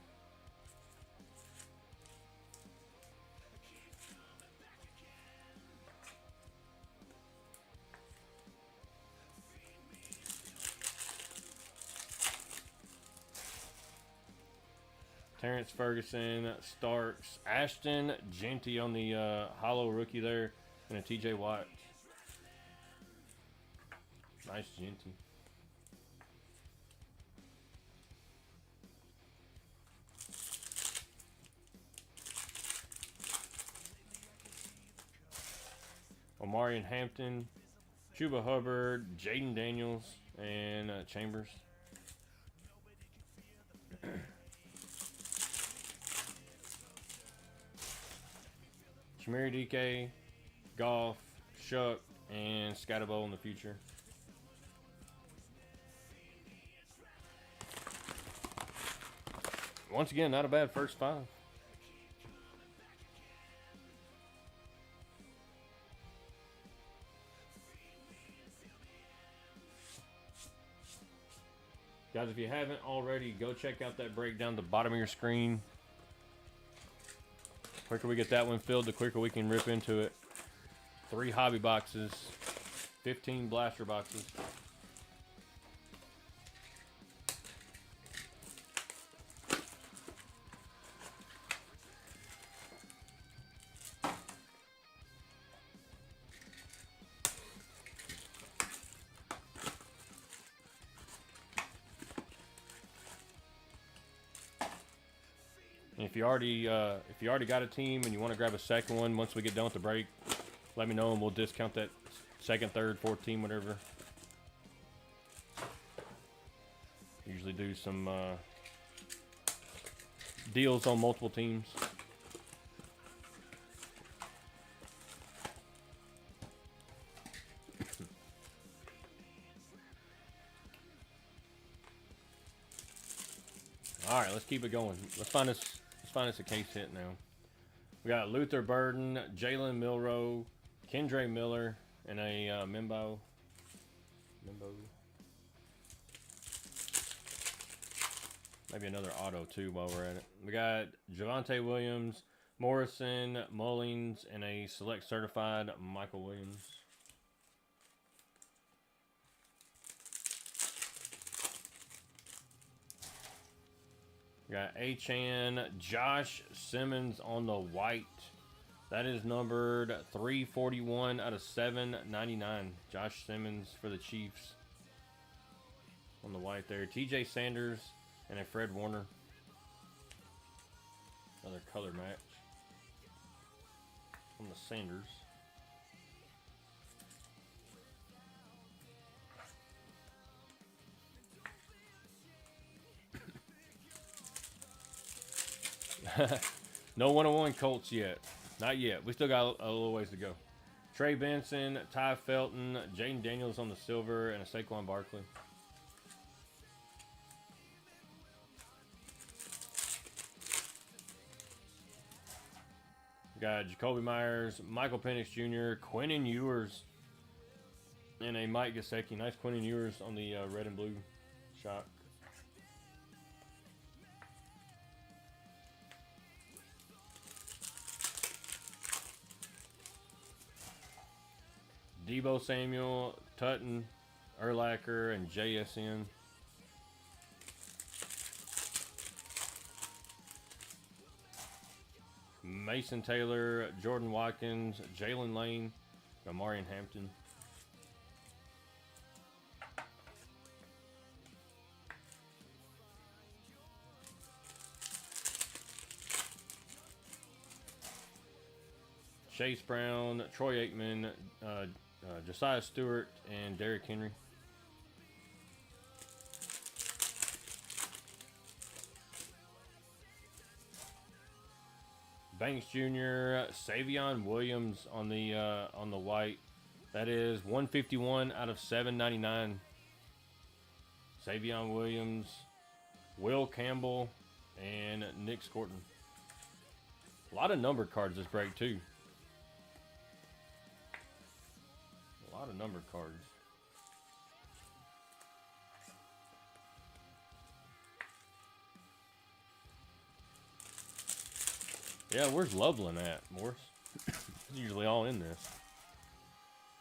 Terrence Ferguson, Starks, Ashton, Genty on the hollow rookie there, and a TJ Watt. Nice Genty. Omarion Hampton, Chuba Hubbard, Jaden Daniels, and Chambers. Shamiri DK, Goff, Shuck, and Scatterbo in the future. Once again, not a bad first five. Guys, if you haven't already, go check out that breakdown at the bottom of your screen. The quicker we get that one filled, the quicker we can rip into it. 3 hobby boxes, 15 blaster boxes. And if you already got a team and you want to grab a second one once we get done with the break, let me know and we'll discount that second, third, fourth team, whatever. Usually do some deals on multiple teams. All right, let's keep it going. Let's find us a case hit now. We got Luther Burden, Jalen Milroe, Kendre Miller, and a Mimbo. Maybe another auto too while we're at it. We got Javonte Williams, Morrison, Mullins, and a select certified Michael Williams. We got A-Chan, Josh Simmons on the white. That is numbered 341 out of 799. Josh Simmons for the Chiefs on the white there. TJ Sanders and a Fred Warner. Another color match on the Sanders. No 101 Colts yet. Not yet. We still got a little ways to go. Trey Benson, Ty Felton, Jaden Daniels on the silver, and a Saquon Barkley. We got Jacoby Myers, Michael Penix Jr., Quentin Ewers, and a Mike Gesicki. Nice Quentin Ewers on the red and blue shock. Debo Samuel, Tutton, Urlacher, and JSN. Mason Taylor, Jordan Watkins, Jalen Lane, Marion Hampton. Chase Brown, Troy Aikman, Josiah Stewart, and Derrick Henry. Banks Jr., Savion Williams on the white. That is 151 out of 799. Savion Williams, Will Campbell, and Nick Scorton. A lot of numbered cards this break too. A lot of numbered cards. Yeah, where's Loveland at, Morris? He's usually all in this.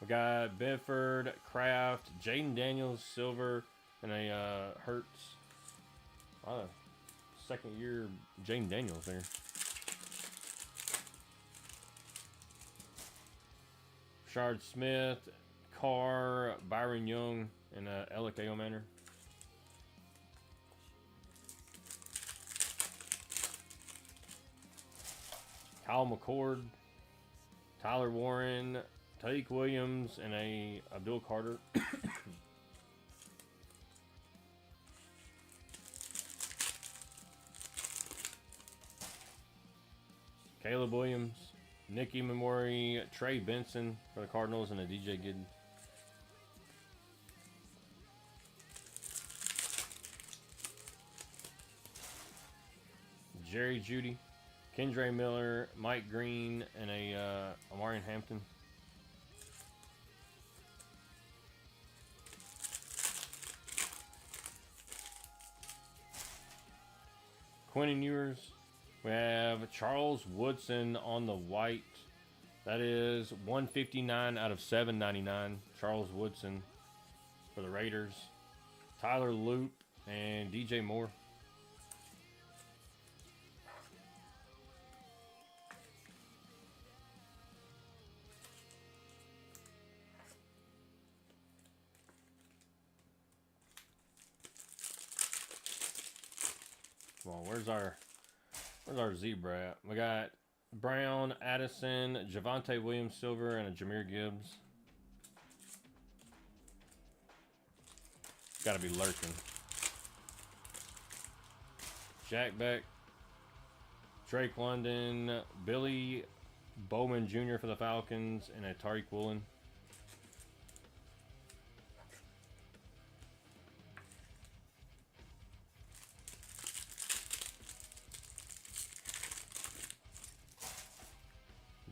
We got Bedford, Kraft, Jaden Daniels, silver, and a Hertz. Second year Jaden Daniels there. Shard Smith, Carr, Byron Young, and Alec Aomander. Kyle McCord, Tyler Warren, Tariq Williams, and a Abdul Carter. Caleb Williams, Nicky Memori, Trey Benson for the Cardinals, and a DJ Giddens. Jerry Jeudy, Kendre Miller, Mike Green, and a Amarian Hampton. Quentin Ewers. We have Charles Woodson on the white. That is 159 out of 799. Charles Woodson for the Raiders. Tyler Loop and DJ Moore. Come on, where's our zebra at? We got Brown, Addison, Javonte Williams Silver, and a Jahmyr Gibbs. Gotta be lurking. Jack Beck, Drake London, Billy Bowman Jr. for the Falcons, and a Tariq Woolen.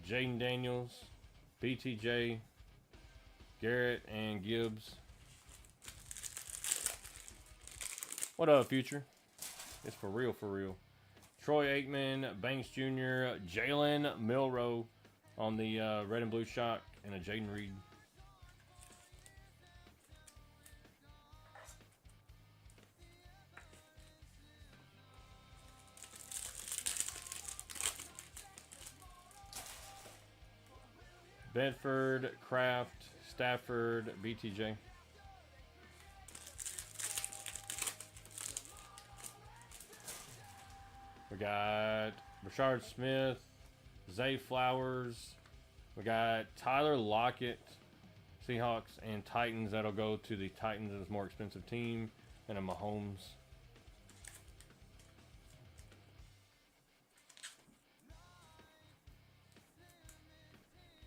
Jaden Daniels, BTJ, Garrett, and Gibbs. What up, Future? It's for real, for real. Troy Aikman, Banks Jr., Jalen Milroe on the red and blue shock, and a Jaden Reed. Bedford, Kraft, Stafford, BTJ. We got Rashard Smith, Zay Flowers. We got Tyler Lockett, Seahawks, and Titans. That'll go to the Titans as a more expensive team, and a Mahomes.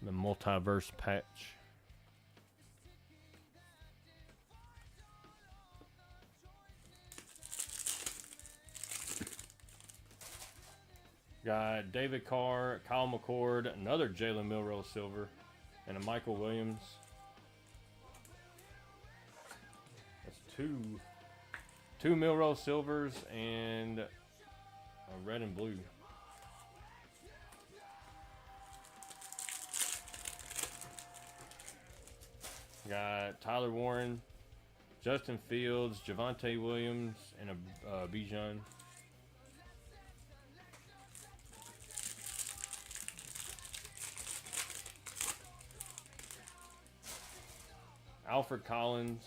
The multiverse patch. Got David Carr, Kyle McCord, another Jalen Milroe Silver, and a Michael Williams. That's two Milroe Silvers and a red and blue. Got Tyler Warren, Justin Fields, Javonte Williams, and a Bijan. Alfred Collins,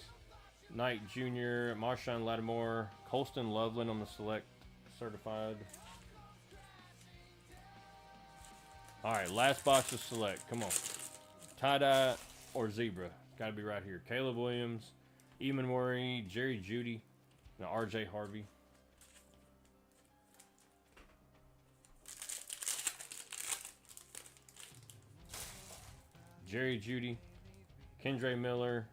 Knight Jr., Marshawn Lattimore, Colston Loveland on the select certified. All right, last box of select. Come on. Tie-dye or zebra. Got to be right here. Caleb Williams, Eamon Murray, Jerry Jeudy, and RJ Harvey. Jerry Jeudy, Kendre Miller,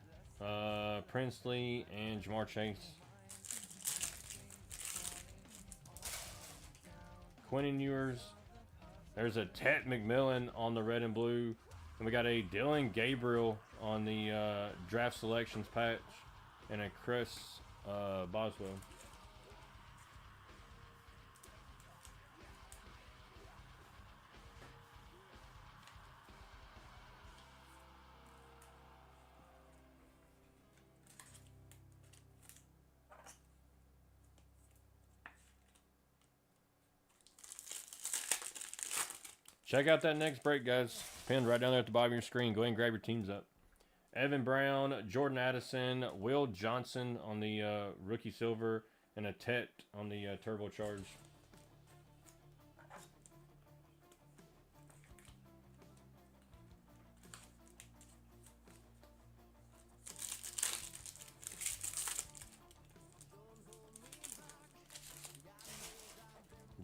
Princely, and Jamar Chase. Quentin Ewers. There's a Tet McMillan on the red and blue. And we got a Dylan Gabriel on the draft selections patch. And a Chris Boswell. Check out that next break, guys. Pinned right down there at the bottom of your screen. Go ahead and grab your teams up. Evan Brown, Jordan Addison, Will Johnson on the rookie silver, and a Tet on the turbocharged.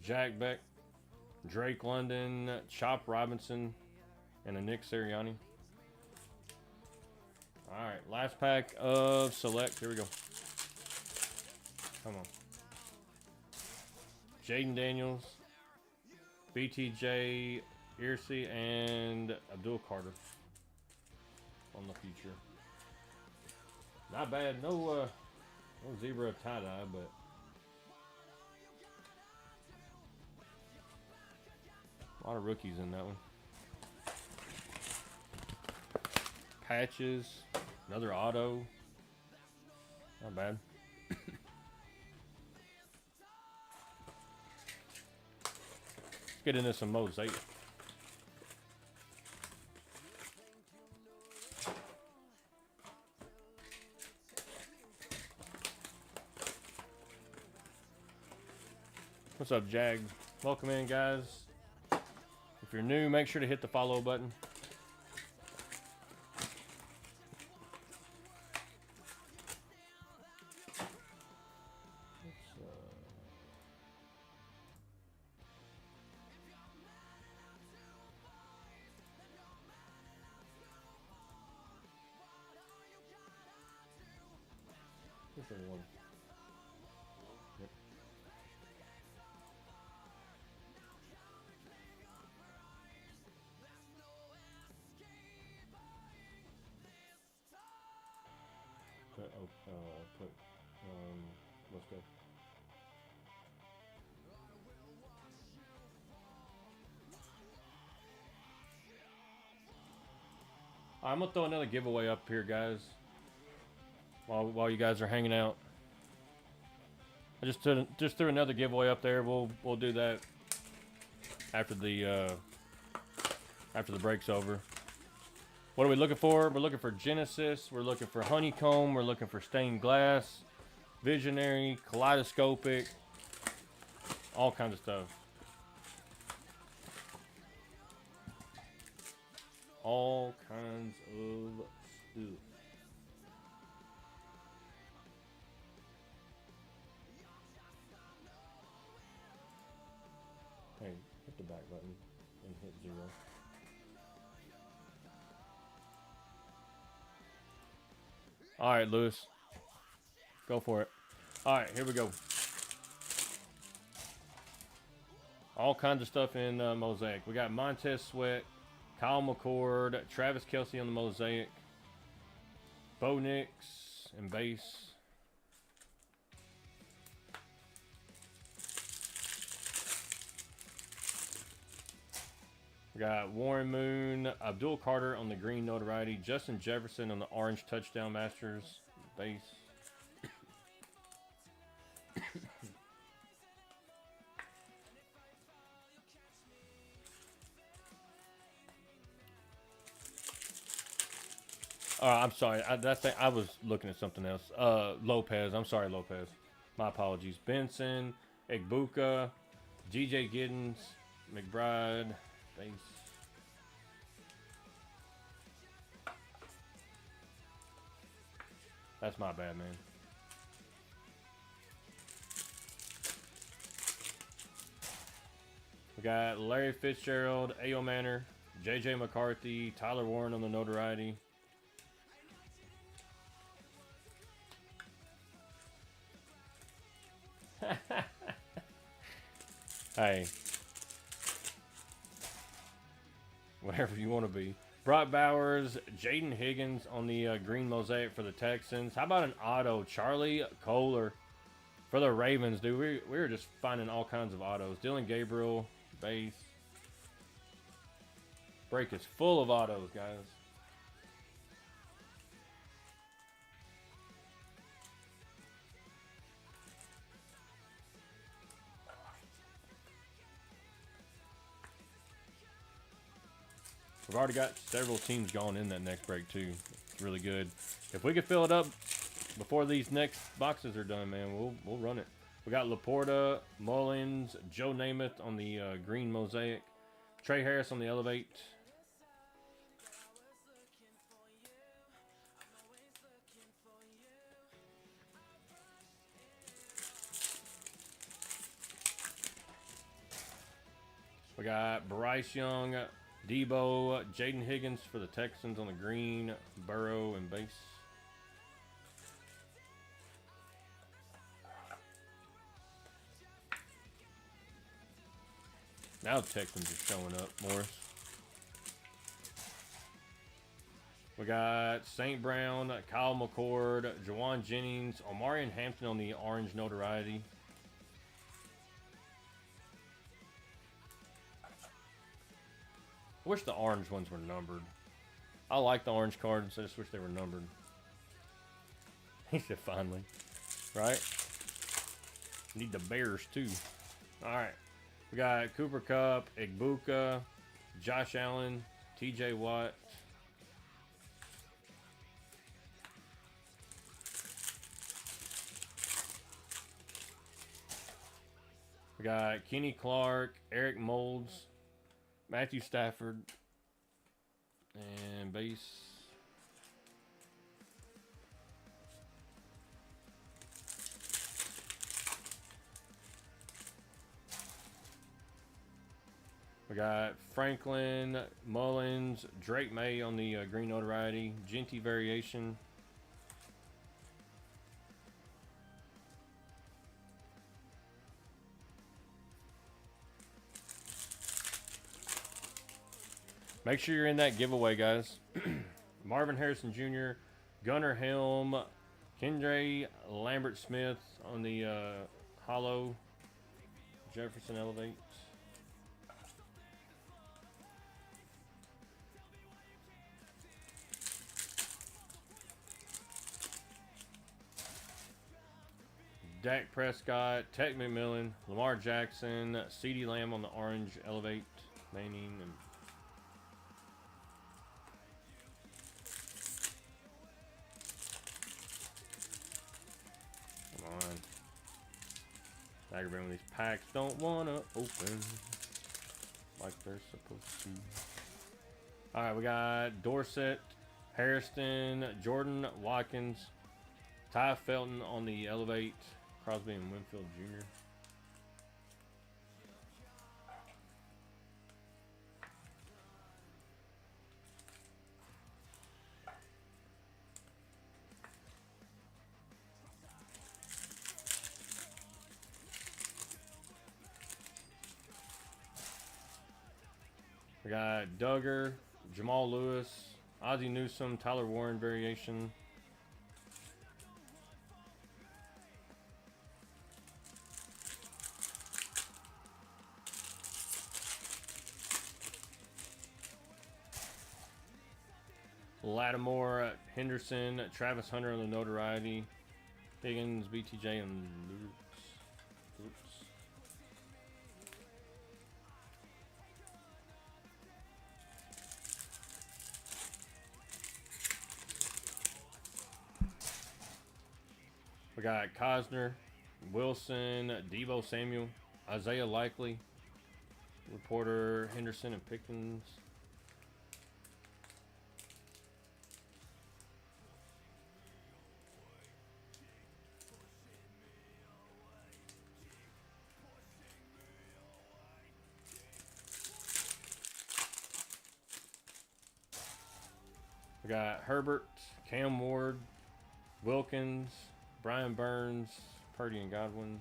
Jack Beck, Drake London, Chop Robinson, and a Nick Sirianni. All right, last pack of select. Here we go. Come on. Jaden Daniels, BTJ, Irsay, and Abdul Carter on the future. Not bad. No zebra tie-dye, but a lot of rookies in that one. Patches. Another auto. Not bad. Let's get into some mosaic. What's up, Jag? Welcome in, guys. If you're new, make sure to hit the follow button. One. Yep. Let's go. I'm gonna throw another giveaway up here, guys. While you guys are hanging out, I just threw another giveaway up there. We'll do that after the break's over. What are we looking for? We're looking for Genesis. We're looking for Honeycomb. We're looking for Stained Glass, Visionary, Kaleidoscopic, all kinds of stuff. All kinds of stuff. Hey, hit the back button and hit 0. All right, Lewis. Go for it. All right, here we go. All kinds of stuff in Mosaic. We got Montez Sweat, Kyle McCord, Travis Kelce on the Mosaic, Bo Nix and base. We got Warren Moon, Abdul Carter on the green notoriety, Justin Jefferson on the orange touchdown masters base. I'm sorry. I was looking at something else. Lopez. I'm sorry, Lopez. My apologies. Benson, Egbuka, DJ Giddens, McBride, base. That's my bad, man. We got Larry Fitzgerald, A.O. Manor, J.J. McCarthy, Tyler Warren on the notoriety. Hey. Whatever you want to be. Brock Bowers, Jaden Higgins on the green mosaic for the Texans. How about an auto? Charlie Kohler for the Ravens, dude. We were just finding all kinds of autos. Dylan Gabriel, base. Break is full of autos, guys. We've already got several teams going in that next break, too. It's really good. If we could fill it up before these next boxes are done, man, we'll run it. We got Laporta, Mullins, Joe Namath on the green mosaic. Trey Harris on the elevate. We got Bryce Young, Debo, Jaden Higgins for the Texans on the green, Burrow and base. Now the Texans are showing up, Morris. We got St. Brown, Kyle McCord, Jawan Jennings, Omarion Hampton on the orange notoriety. I wish the orange ones were numbered. I like the orange cards. I just wish they were numbered. He said finally. Right? Need the Bears too. Alright. We got Cooper Kupp, Igbuka, Josh Allen, TJ Watt. We got Kenny Clark, Eric Moulds, Matthew Stafford, and base. We got Franklin, Mullins, Drake May on the green notoriety, Genty variation. Make sure you're in that giveaway, guys. Marvin Harrison Jr., Gunnar Helm, Kendre Lambert Smith on the hollow, Jefferson Elevate. Dak Prescott, Tech McMillan, Lamar Jackson, CeeDee Lamb on the orange Elevate, Manning, and come on. Aggravating when these packs don't want to open like they're supposed to. Alright, we got Dorsett, Harrison, Jordan Watkins, Ty Felton on the Elevate, Crosby and Winfield Jr. We got Duggar, Jamal Lewis, Ozzie Newsome, Tyler Warren variation. Lattimore, Henderson, Travis Hunter on the notoriety, Higgins, BTJ, and Lukes. We got Cosner, Wilson, Debo Samuel, Isaiah Likely, Reporter Henderson and Pickens. We got Herbert, Cam Ward, Wilkins, Brian Burns, Purdy and Godwin.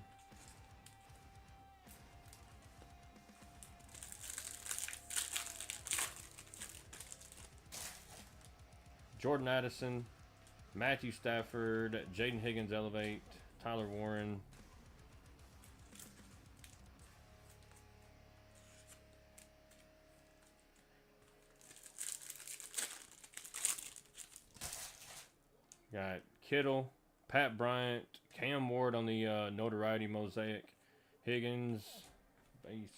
Jordan Addison, Matthew Stafford, Jaden Higgins Elevate, Tyler Warren. Got Kittle, Pat Bryant, Cam Ward on the notoriety mosaic, Higgins, base.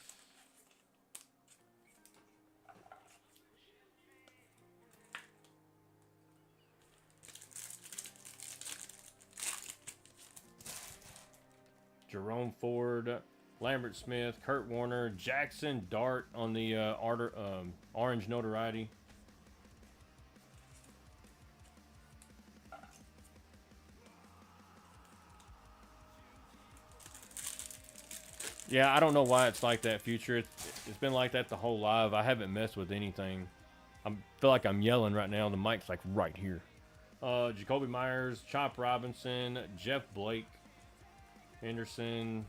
Jerome Ford, Lambert Smith, Kurt Warner, Jackson Dart on the orange notoriety. Yeah, I don't know why it's like that, Future. It's been like that the whole live. I haven't messed with anything. I feel like I'm yelling right now. The mic's like right here. Jacoby Myers, Chop Robinson, Jeff Blake, Henderson.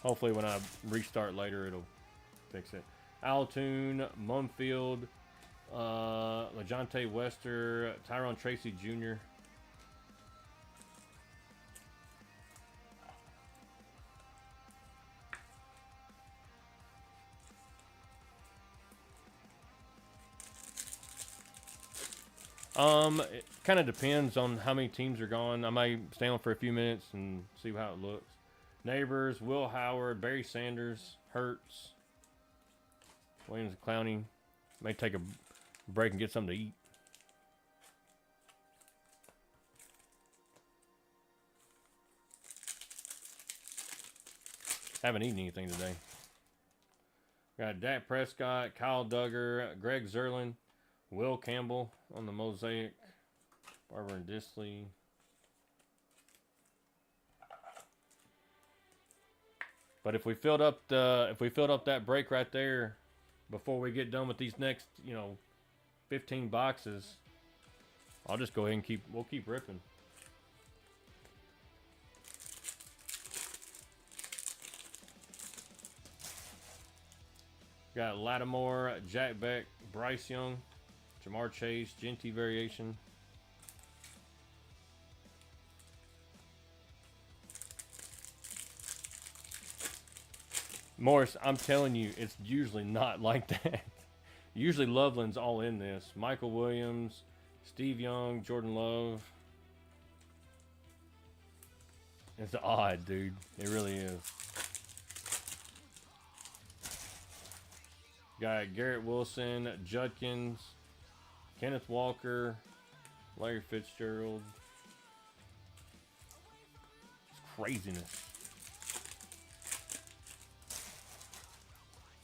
Hopefully when I restart later, it'll fix it. Altoon, Mumfield, LeJontay Wester, Tyrone Tracy Jr. It kind of depends on how many teams are gone. I might stay on for a few minutes and see how it looks. Neighbors, Will Howard, Barry Sanders, Hurts, Williams, Clowney. May take a break and get something to eat. Haven't eaten anything today. Got Dak Prescott, Kyle Duggar, Greg Zerlin, Will Campbell on the mosaic, Barber and Disley. But if we filled up that break right there before we get done with these next, 15 boxes, I'll just go ahead and we'll keep ripping. Got Lattimore, Jack Beck, Bryce Young, Jamar Chase, Genty variation. Morris, I'm telling you, it's usually not like that. Usually Loveland's all in this. Michael Williams, Steve Young, Jordan Love. It's odd, dude. It really is. Got Garrett Wilson, Judkins, Kenneth Walker, Larry Fitzgerald. It's craziness.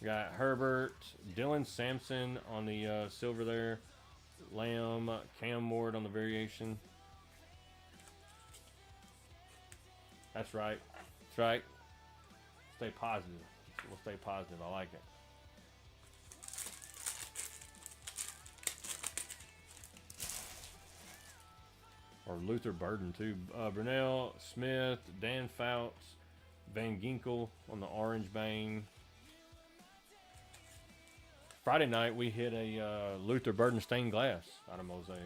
Got Herbert, Dylan Sampson on the silver there. Lamb, Cam Ward on the variation. That's right. That's right. Stay positive. We'll stay positive. I like it. Or Luther Burden, too. Brunell, Smith, Dan Fouts, Van Ginkel on the orange bang. Friday night, we hit a Luther Burden stained glass out of mosaic.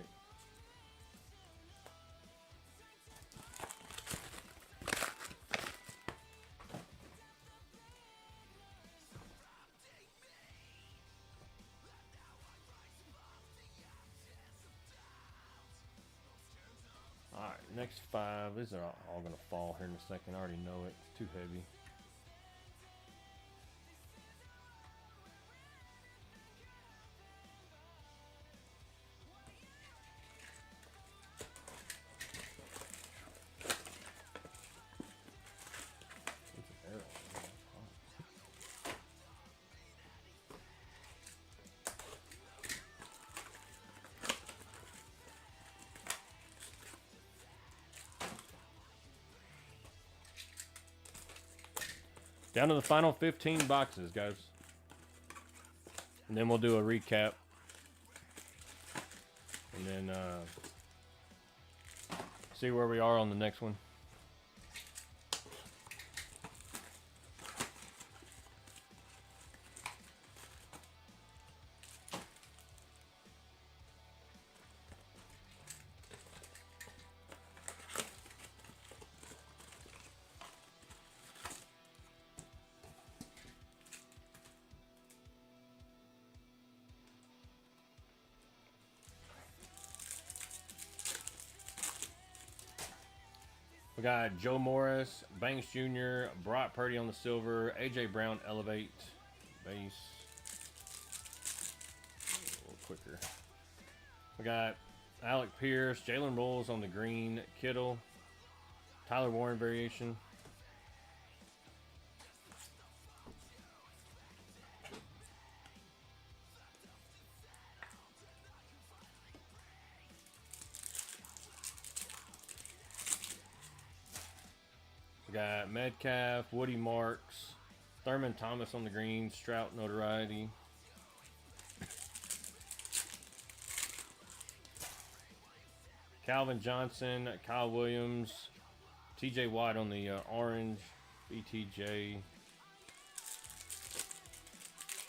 Alright, next 5. These are all going to fall here in a second. I already know it. It's too heavy. Down to the final 15 boxes, guys. And then we'll do a recap. And then see where we are on the next one. We got Joe Morris, Banks Jr., Brock Purdy on the silver, A.J. Brown elevate base. A little quicker. We got Alec Pierce, Jalen Rolls on the green, Kittle, Tyler Warren variation. Got Metcalf, Woody Marks, Thurman Thomas on the green, Strout notoriety. Calvin Johnson, Kyle Williams, TJ Watt on the orange, BTJ.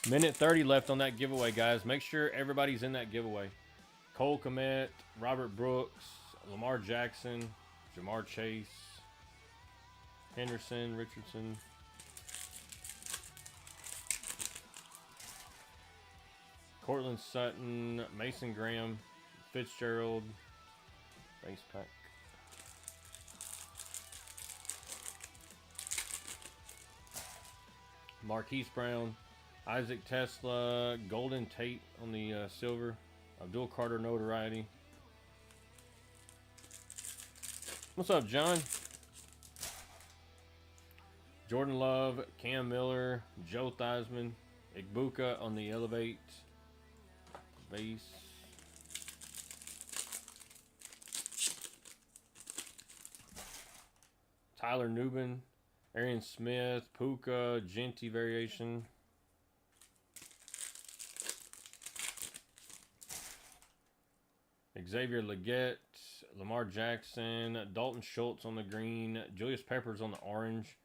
Minute 30 left on that giveaway, guys. Make sure everybody's in that giveaway. Cole Kmet, Robert Brooks, Lamar Jackson, Jamar Chase, Henderson, Richardson. Cortland Sutton, Mason Graham, Fitzgerald. Base pack. Marquise Brown. Isaac Tesla. Golden Tate on the silver. Abdul Carter notoriety. What's up, John? Jordan Love, Cam Miller, Joe Theismann, Igbuka on the Elevate base. Tyler Newbin, Arian Smith, Puka, Genty variation. Xavier Leggett, Lamar Jackson, Dalton Schultz on the green, Julius Peppers on the orange.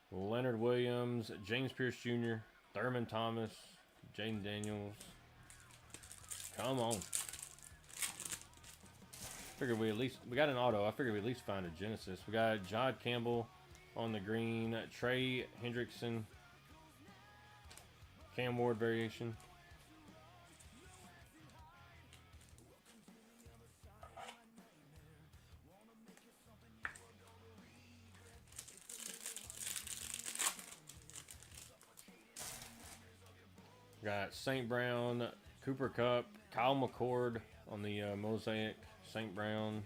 Leonard Williams, James Pierce Jr., Thurman Thomas, Jaden Daniels. Come on. Figured we got an auto. I figured we at least find a Genesis. We got Jod Campbell on the green, Trey Hendrickson, Cam Ward variation. Got St. Brown, Cooper Kupp, Kyle McCord on the Mosaic, St. Brown.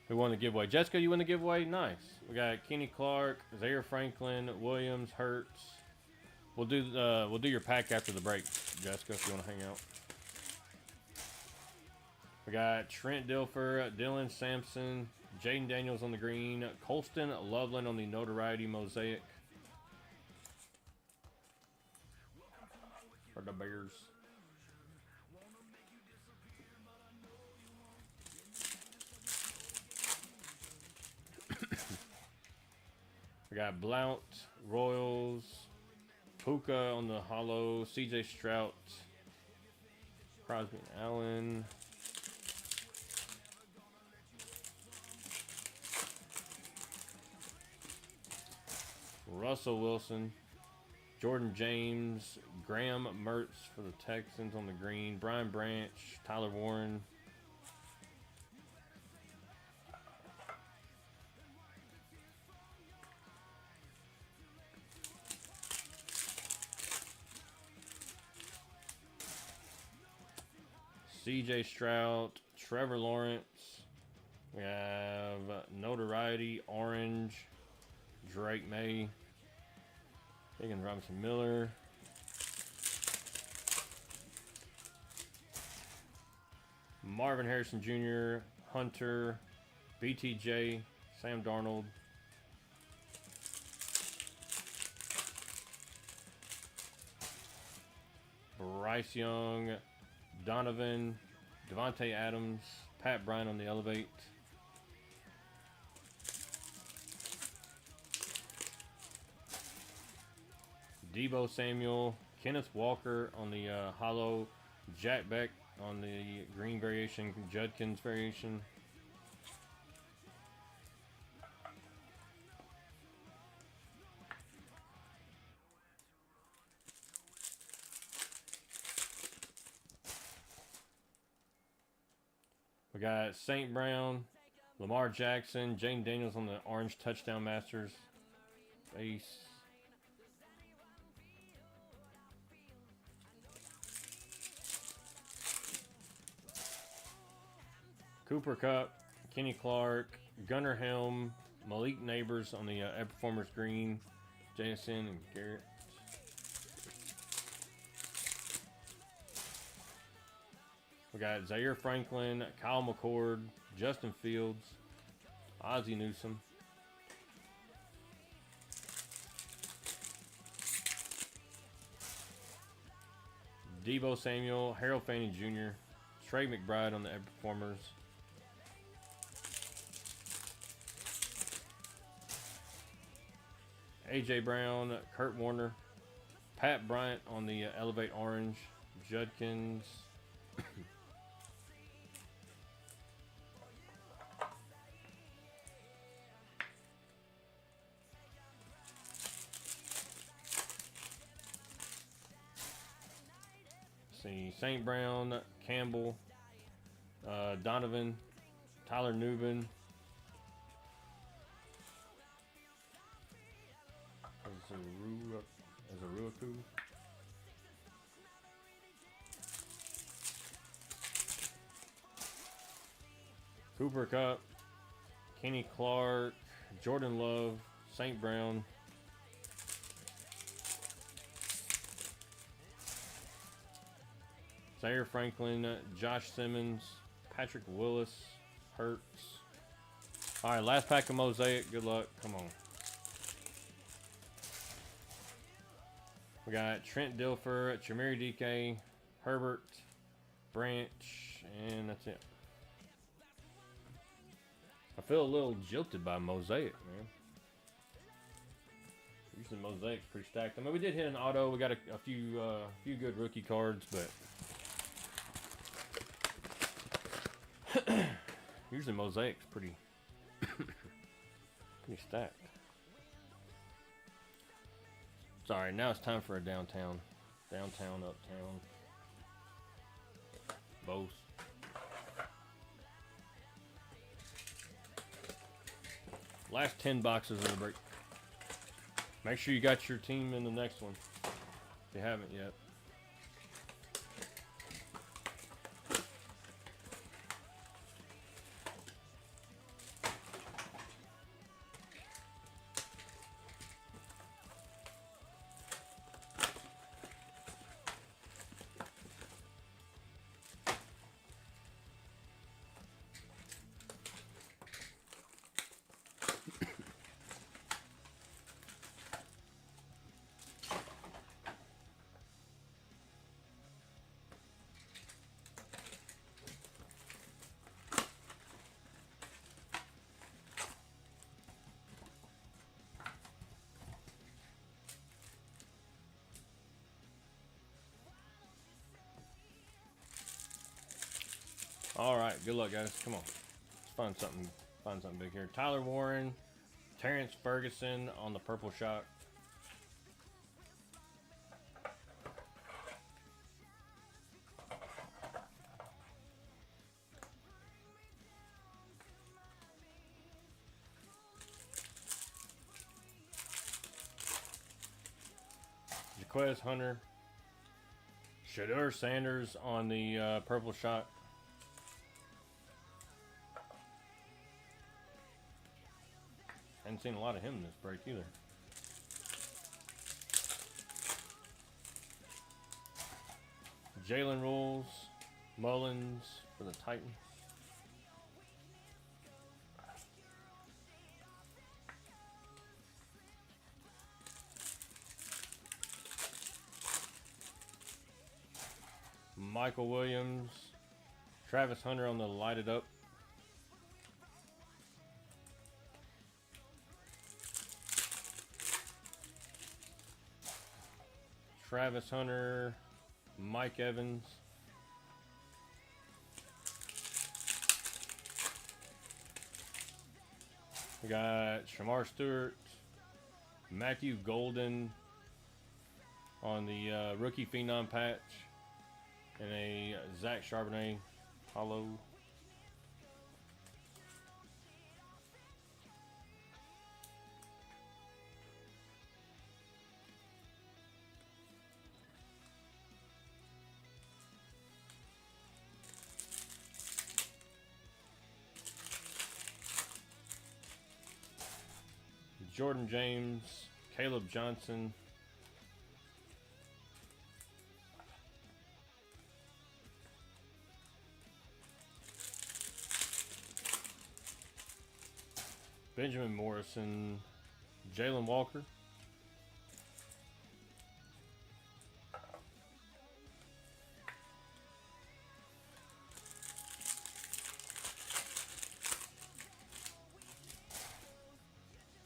Who won the giveaway? Jessica, you win the giveaway? Nice. We got Kenny Clark, Zaire Franklin, Williams, Hurts. We'll do your pack after the break, Jessica, if you want to hang out. We got Trent Dilfer, Dylan Sampson, Jaden Daniels on the green, Colston Loveland on the notoriety Mosaic. For the Bears. We got Blount, Royals, Puka on the hollow, CJ Strout, Crosby and Allen. Russell Wilson, Jordan James, Graham Mertz for the Texans on the green, Brian Branch, Tyler Warren. CJ Stroud, Trevor Lawrence. We have notoriety, orange, Drake May. Higgins Robinson Miller. Marvin Harrison Jr., Hunter, BTJ, Sam Darnold. Bryce Young, Donovan, Devontae Adams, Pat Bryant on the Elevate. Debo Samuel, Kenneth Walker on the hollow, Jack Beck on the green variation, Judkins variation. We got St. Brown, Lamar Jackson, Jane Daniels on the orange touchdown masters base. Cooper Kupp, Kenny Clark, Gunnar Helm, Malik Neighbors on the Ed Performers green, JSN and Garrett. We got Zaire Franklin, Kyle McCord, Justin Fields, Ozzie Newsome. Debo Samuel, Harold Fanning Jr., Trey McBride on the Ed Performers. AJ Brown, Kurt Warner, Pat Bryant on the Elevate Orange, Judkins. See, St. Brown, Campbell, Donovan, Tyler Newbin. Azaruaku. Cooper Cup, Kenny Clark, Jordan Love, St. Brown. Zaire Franklin, Josh Simmons, Patrick Willis, Hurts. All right, last pack of Mosaic. Good luck. Come on. We got Trent Dilfer, Chamiri DK, Herbert, Branch, and that's it. I feel a little jilted by Mosaic, man. Usually Mosaic's pretty stacked. I mean, we did hit an auto. We got a few good rookie cards, but usually Mosaic's pretty pretty stacked. Sorry, now it's time for a downtown, uptown, both. Last 10 boxes of the break. Make sure you got your team in the next one if you haven't yet. All right, good luck, guys. Come on, let's find something big here. Tyler Warren, Terrence Ferguson on the purple shock. Jaquez Hunter, Shadur Sanders on the purple shock. Hadn't seen a lot of him in this break either. Jalen Rules, Mullins for the Titans. Michael Williams, Travis Hunter on the lighted up. Travis Hunter, Mike Evans. We got Shamar Stewart, Matthew Golden on the rookie phenom patch, and a Zach Charbonnet hollow. Jordan James, Caleb Johnson. Benjamin Morrison, Jalen Walker.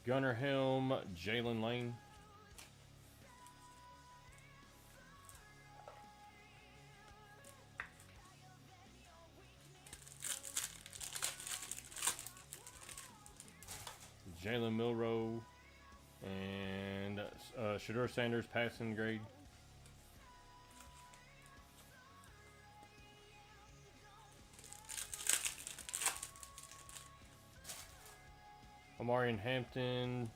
Gunnar Helm, Jalen Lane. Jalen Milroe, and Shedeur Sanders passing grade. Omarion Hampton,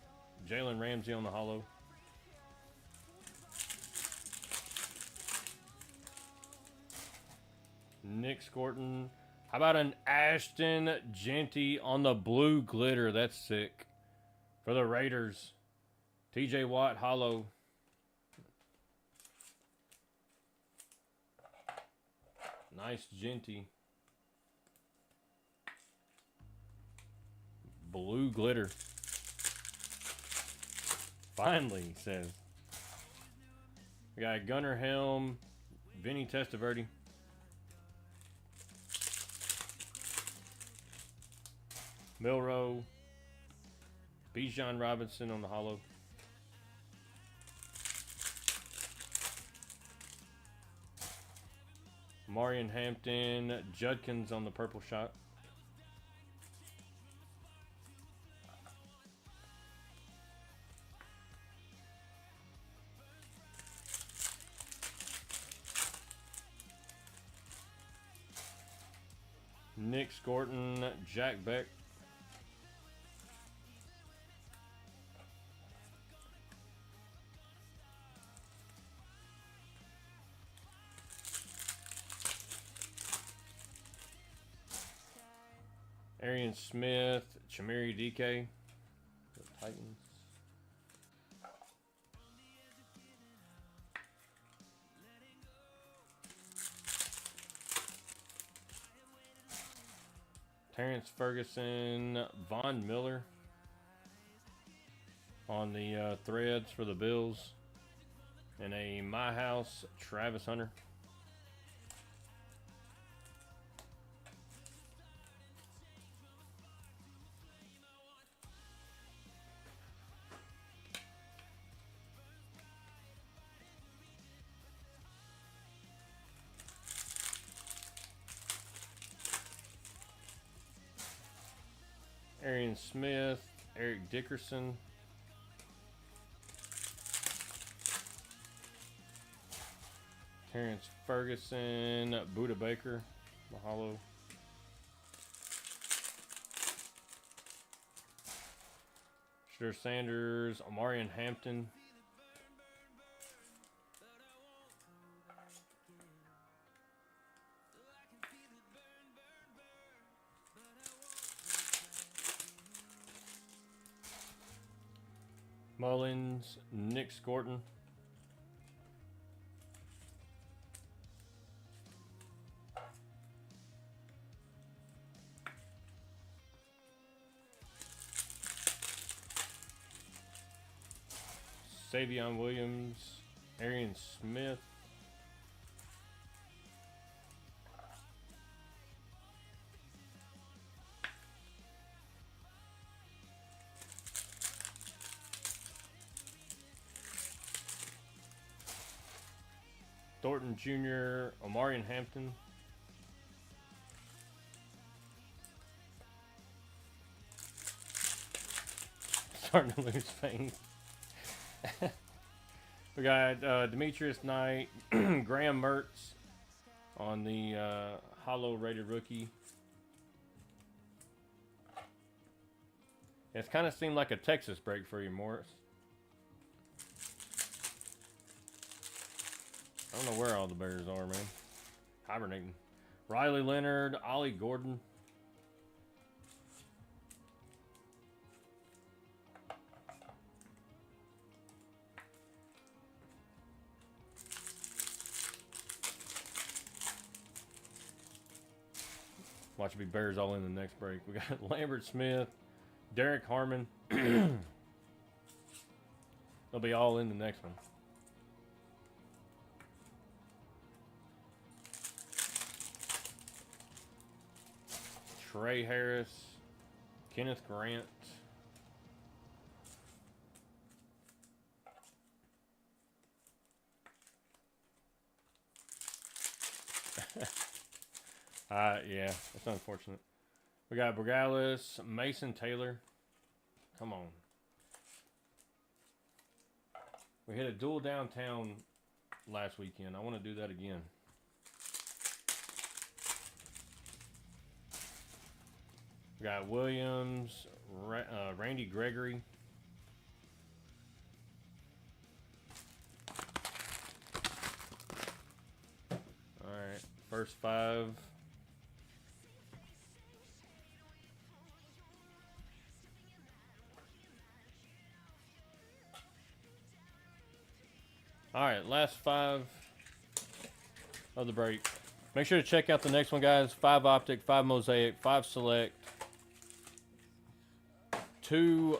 Jalen Ramsey on the holo. Nick Scorton. How about an Ashton Genty on the blue glitter? That's sick. For the Raiders. TJ Watt holo. Nice Genty. Blue glitter. Finally, he says. We got Gunnar Helm, Vinny Testaverde. Milroe, Bijan Robinson on the holo. Marion Hampton, Judkins on the purple shot. Nick Scorton, Jack Beck. Arian Smith, Chamiri DK, the Titans. Terrence Ferguson, Von Miller on the threads for the Bills. And a My House, Travis Hunter. Arian Smith, Eric Dickerson. Terrence Ferguson, Buda Baker, Mahalo. Shedeur Sanders, Omarion Hampton. Mullins, Nick Scorton. Savion Williams, Arian Smith. Thornton Jr., Omarion Hampton. Starting to lose faith. We got Demetrius Knight, Graham Mertz on the Holo rated rookie. It's kind of seemed like a Texas break for you, Morris. I don't know where all the Bears are, man. Hibernating. Riley Leonard, Ollie Gordon. Watch it be Bears all in the next break. We got Lambert Smith, Derek Harmon. They'll be all in the next one. Trey Harris, Kenneth Grant. Yeah, that's unfortunate. We got Borgalis, Mason Taylor. Come on. We hit a dual downtown last weekend. I want to do that again. We got Williams, Randy Gregory. All right, first 5. All right, last 5 of the break. Make sure to check out the next one, guys. 5 optic, 5 mosaic, 5 select, 2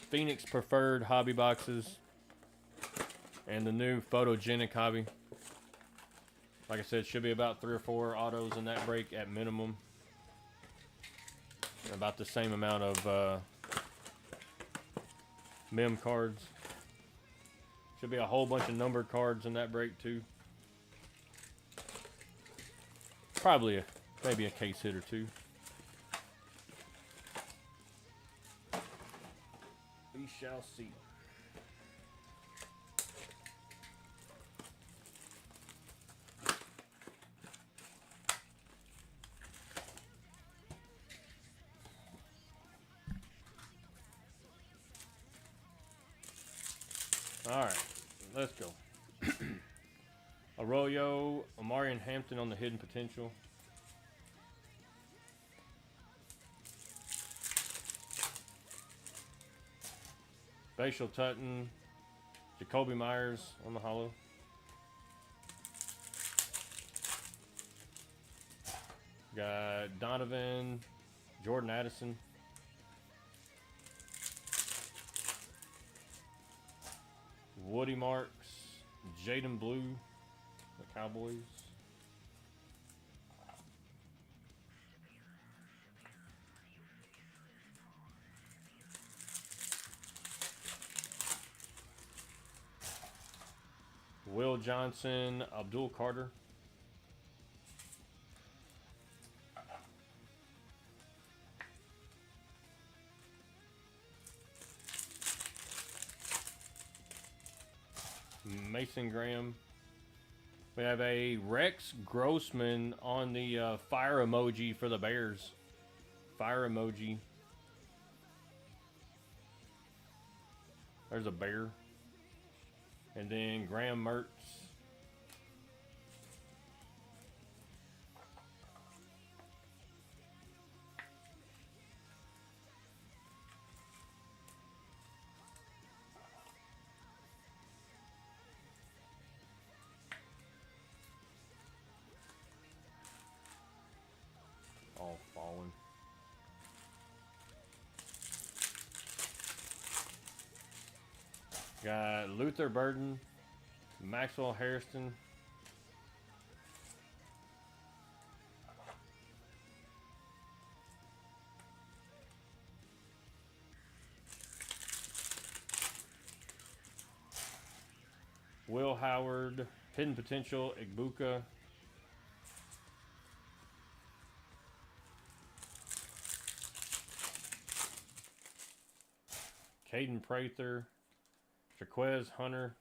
Phoenix preferred hobby boxes, and the new photogenic hobby. Like I said, should be about 3 or 4 autos in that break at minimum. About the same amount of mem cards. Should be a whole bunch of numbered cards in that break too. Probably maybe a case hit or 2. We shall see. All right, let's go. Arroyo, Omarion Hampton on the hidden potential. Facial Tutton, Jacoby Myers on the hollow. Got Donovan, Jordan Addison. Woody Marks, Jaden Blue, the Cowboys. Will Johnson, Abdul Carter. Mason Graham. We have a Rex Grossman on the fire emoji for the Bears. Fire emoji. There's a bear. And then Graham Mertz. All fallen. Got Luther Burden, Maxwell Harrison. Will Howard, hidden potential, Igbuka. Caden Prather, Jaquez Hunter.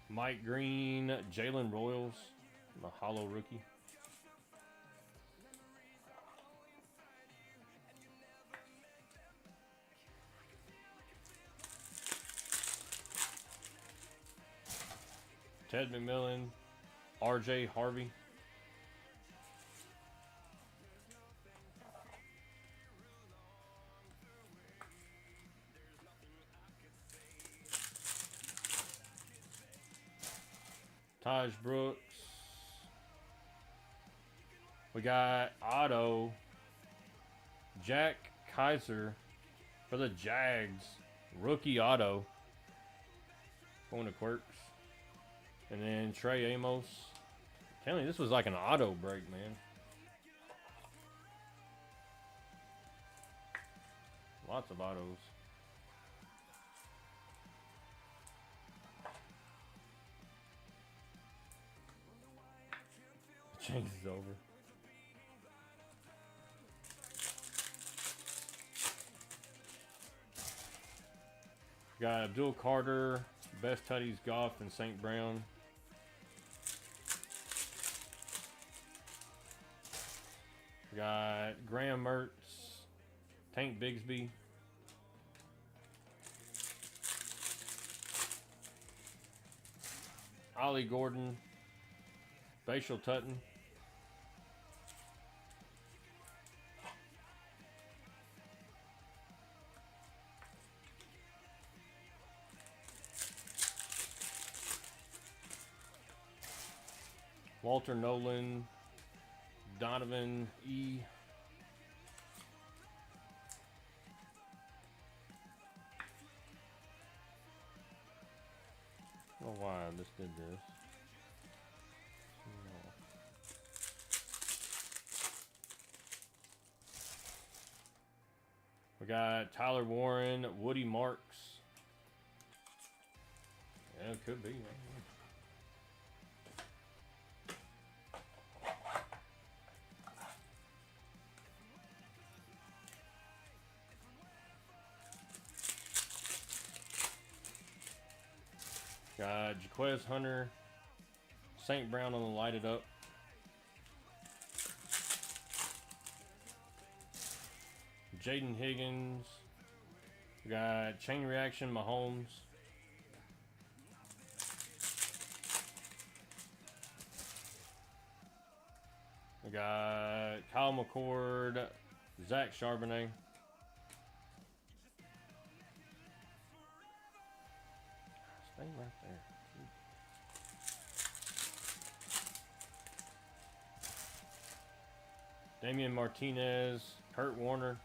Mike Green, Jalen Royals, the hollow rookie. Ted McMillan, RJ Harvey. Taj Brooks. We got auto. Jack Kaiser for the Jags. Rookie auto. Going to Quirks. And then Trey Amos. I'm telling you, this was like an auto break, man. Lots of autos. Change is over. Got Abdul Carter, Best Tutties Goff, and St. Brown. Got Graham Mertz, Tank Bigsby. Ollie Gordon, Facial Tutton. Walter Nolan, Donovan E. I don't know why I just did this. We got Tyler Warren, Woody Marks. Yeah, it could be. Got Jaquez Hunter, St. Brown on the lighted up. Jaden Higgins. We got Chain Reaction Mahomes. We got Kyle McCord, Zach Charbonnet. Stay right there. Damian Martinez, Kurt Warner.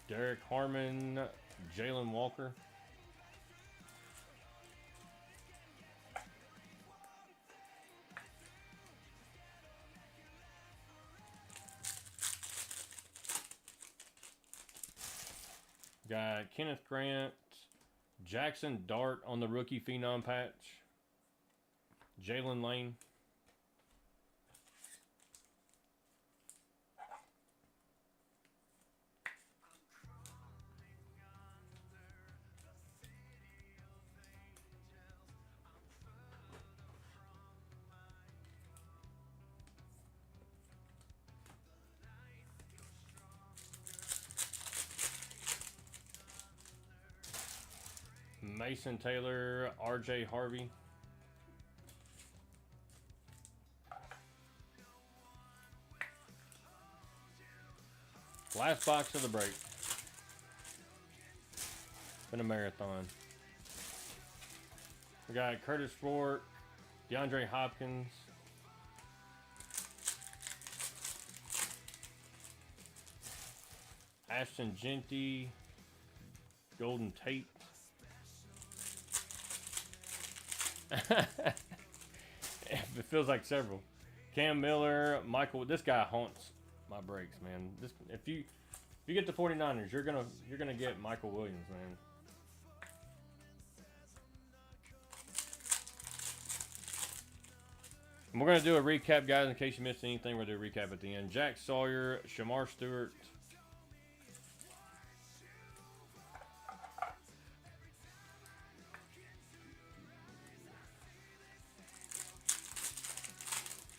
Derek Harmon, Jalen Walker. Got Kenneth Grant, Jackson Dart on the rookie phenom patch. Jalen Lane. Mason Taylor, RJ Harvey. Last box of the break. Been a marathon. We got Curtis Fort, DeAndre Hopkins. Ashton Genty, Golden Tate. It feels like several. Cam Miller, Michael. This guy haunts my breaks, man. This, if you get the 49ers, you're gonna get Michael Williams, man. And we're gonna do a recap, guys. In case you missed anything, we'll do a recap at the end. Jack Sawyer, Shamar Stewart.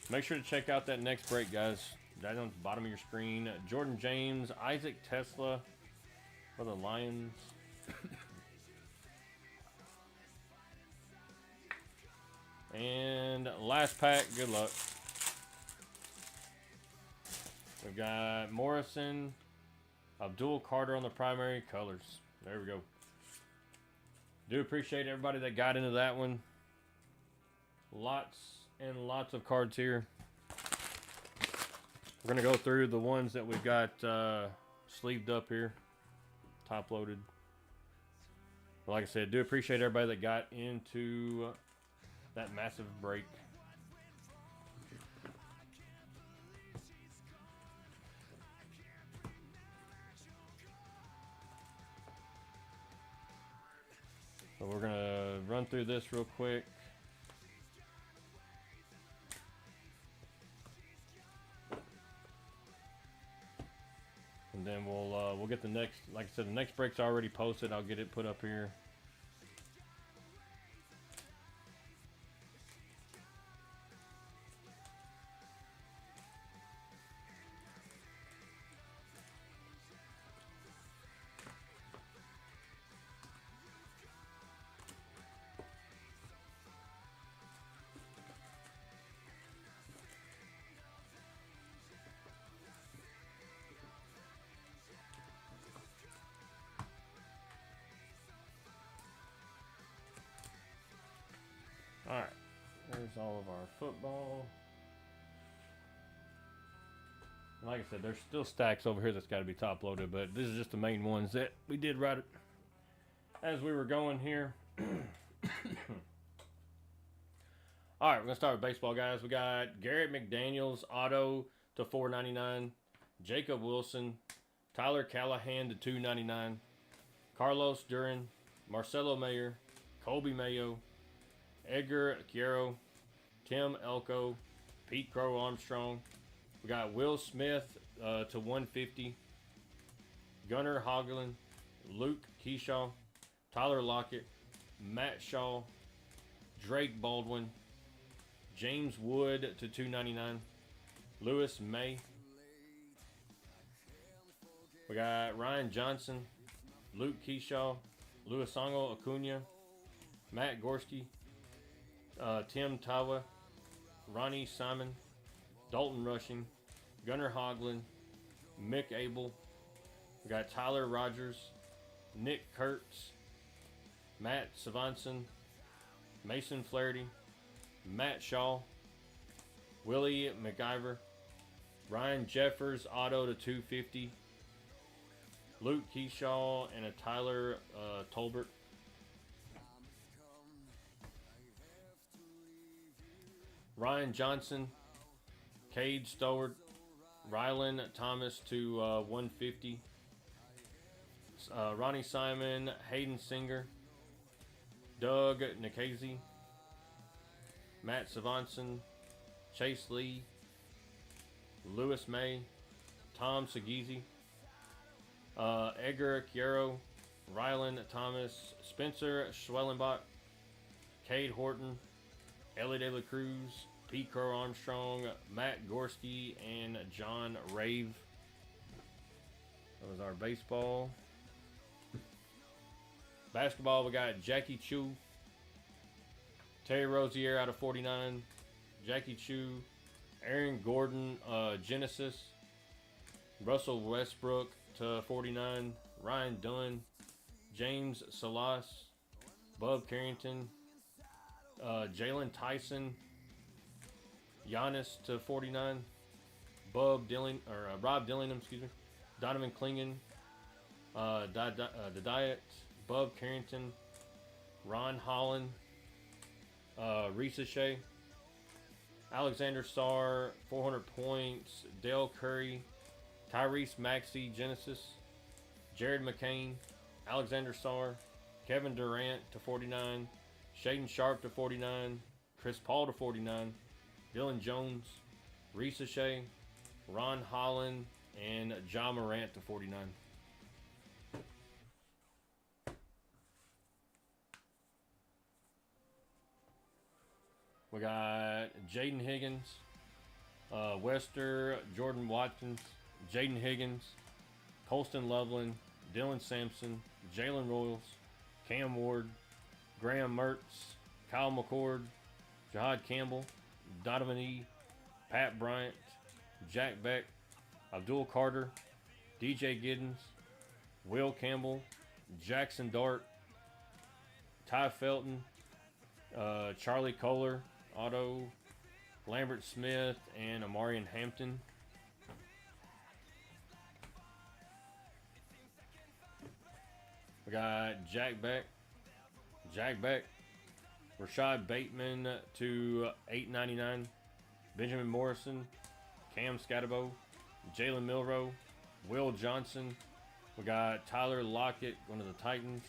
Make sure to check out that next break, guys. That's on the bottom of your screen. Jordan James, Isaac Tesla for the Lions. And last pack, good luck. We've got Morrison, Abdul Carter on the primary colors. There we go. Do appreciate everybody that got into that one. Lots and lots of cards here. We're going to go through the ones that we've got sleeved up here. Top loaded. But like I said, do appreciate everybody that got into that massive break. So we're going to run through this real quick. And then we'll get the next, like I said, the next break's already posted. I'll get it put up here. Alright, there's all of our football. And like I said, there's still stacks over here that's got to be top loaded, but this is just the main ones that we did right as we were going here. Alright, we're going to start with baseball, guys. We got Garrett McDaniels, auto to $4.99. Jacob Wilson, Tyler Callahan to $2.99. Carlos Duran, Marcelo Mayer, Colby Mayo, Edgar Guerrero, Tim Elko, Pete Crow Armstrong. We got Will Smith to $150. Gunnar Hoglund, Luke Keyshaw, Tyler Lockett, Matt Shaw, Drake Baldwin, James Wood to $2.99. Lewis May. We got Ryan Johnson, Luke Keyshaw, Luisongo Acuna, Matt Gorski, Tim Tawa, Ronnie Simon, Dalton Rushing, Gunnar Hoglund, Mick Abel. We got Tyler Rogers, Nick Kurtz, Matt Savanson, Mason Flaherty, Matt Shaw, Willie McIver, Ryan Jeffers, auto to $250. Luke Keyshaw and a Tyler Tolbert. Ryan Johnson, Cade Stoward, Rylan Thomas to $150. Ronnie Simon, Hayden Singer, Doug Nikhazy, Matt Savanson, Chase Lee, Lewis May, Tom Segezi, Edgar Guerrero, Rylan Thomas, Spencer Schwellenbach, Cade Horton, Ellie De La Cruz, Pete Crow Armstrong, Matt Gorski, and John Rave. That was our baseball. Basketball, we got Jackie Chu, Terry Rozier out of 49, Jackie Chu, Aaron Gordon, Genesis, Russell Westbrook to 49, Ryan Dunn, James Salas, Bub Carrington, Jalen Tyson, Giannis to 49, Rob Dillingham, Donovan Clingan, the Diet, Bub Carrington, Ron Holland, Risa Shea, Alexander Sarr, 400 points, Dale Curry, Tyrese Maxey, Genesis, Jared McCain, Alexander Sarr, Kevin Durant to 49, Shaden Sharp to 49, Chris Paul to 49, Dylan Jones, Risa Shea, Ron Holland, and John Morant to 49. We got Jaden Higgins, Wester, Jordan Watkins, Jaden Higgins, Colston Loveland, Dylan Sampson, Jalen Royals, Cam Ward, Graham Mertz, Kyle McCord, Jahad Campbell, Donovan E., Pat Bryant, Jack Beck, Abdul Carter, DJ Giddens, Will Campbell, Jackson Dart, Ty Felton, Charlie Kohler, auto, Lambert Smith, and Amarian Hampton. We got Jack Beck, Rashad Bateman to $8.99, Benjamin Morrison, Cam Scatterbo, Jalen Milroe, Will Johnson. We got Tyler Lockett, one of the Titans,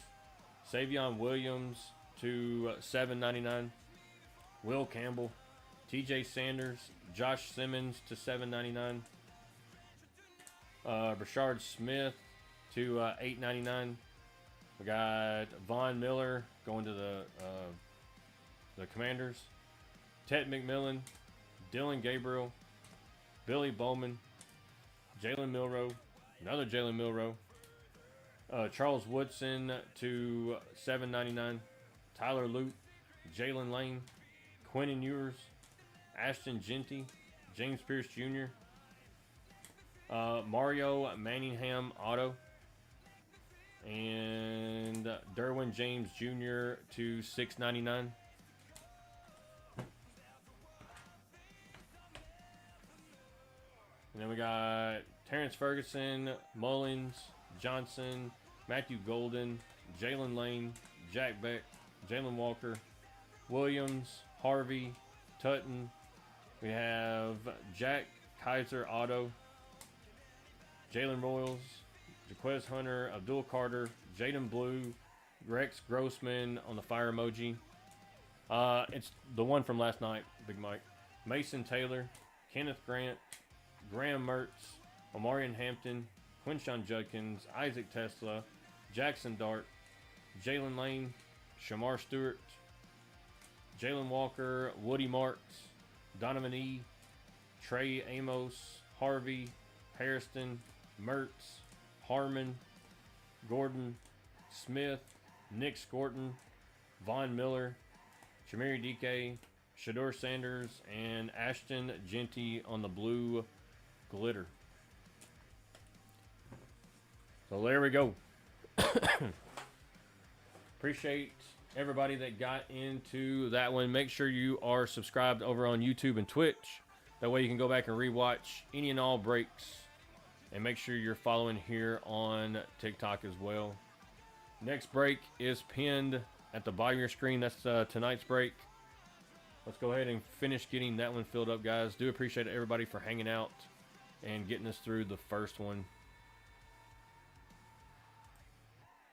Savion Williams to 7.99. Will Campbell, TJ Sanders, Josh Simmons to 7.99. Brashard Smith to 8.99. We got Von Miller going to the Commanders. Ted McMillan, Dylan Gabriel, Billy Bowman, Jalen Milroe, another Jalen Milroe. Charles Woodson to 7.99. Tyler Lute, Jalen Lane, Quentin Ewers, Ashton Genty, James Pierce Jr., Mario Manningham auto, and Derwin James Jr. to 6.99. And then we got Terrence Ferguson, Mullins, Johnson, Matthew Golden, Jalen Lane, Jack Beck, Jalen Walker, Williams, Harvey, Tutton. We have Jack Kaiser auto, Jalen Royals, Jaquez Hunter, Abdul Carter, Jaden Blue, Rex Grossman on the fire emoji. It's the one from last night, Big Mike. Mason Taylor, Kenneth Grant, Graham Mertz, Omarion Hampton, Quinshon Judkins, Isaac Tesla, Jackson Dart, Jalen Lane, Shamar Stewart, Jalen Walker, Woody Marks, Donovan E., Trey Amos, Harvey, Harrison, Mertz, Harmon, Gordon, Smith, Nick Scorton, Von Miller, Shamiri DK, Shador Sanders, and Ashton Genty on the blue glitter. So there we go. Appreciate everybody that got into that one. Make sure you are subscribed over on YouTube and Twitch. That way you can go back and rewatch any and all breaks. And make sure you're following here on TikTok as well. Next break is pinned at the bottom of your screen. That's tonight's break. Let's go ahead and finish getting that one filled up, guys. Do appreciate everybody for hanging out and getting us through the first one.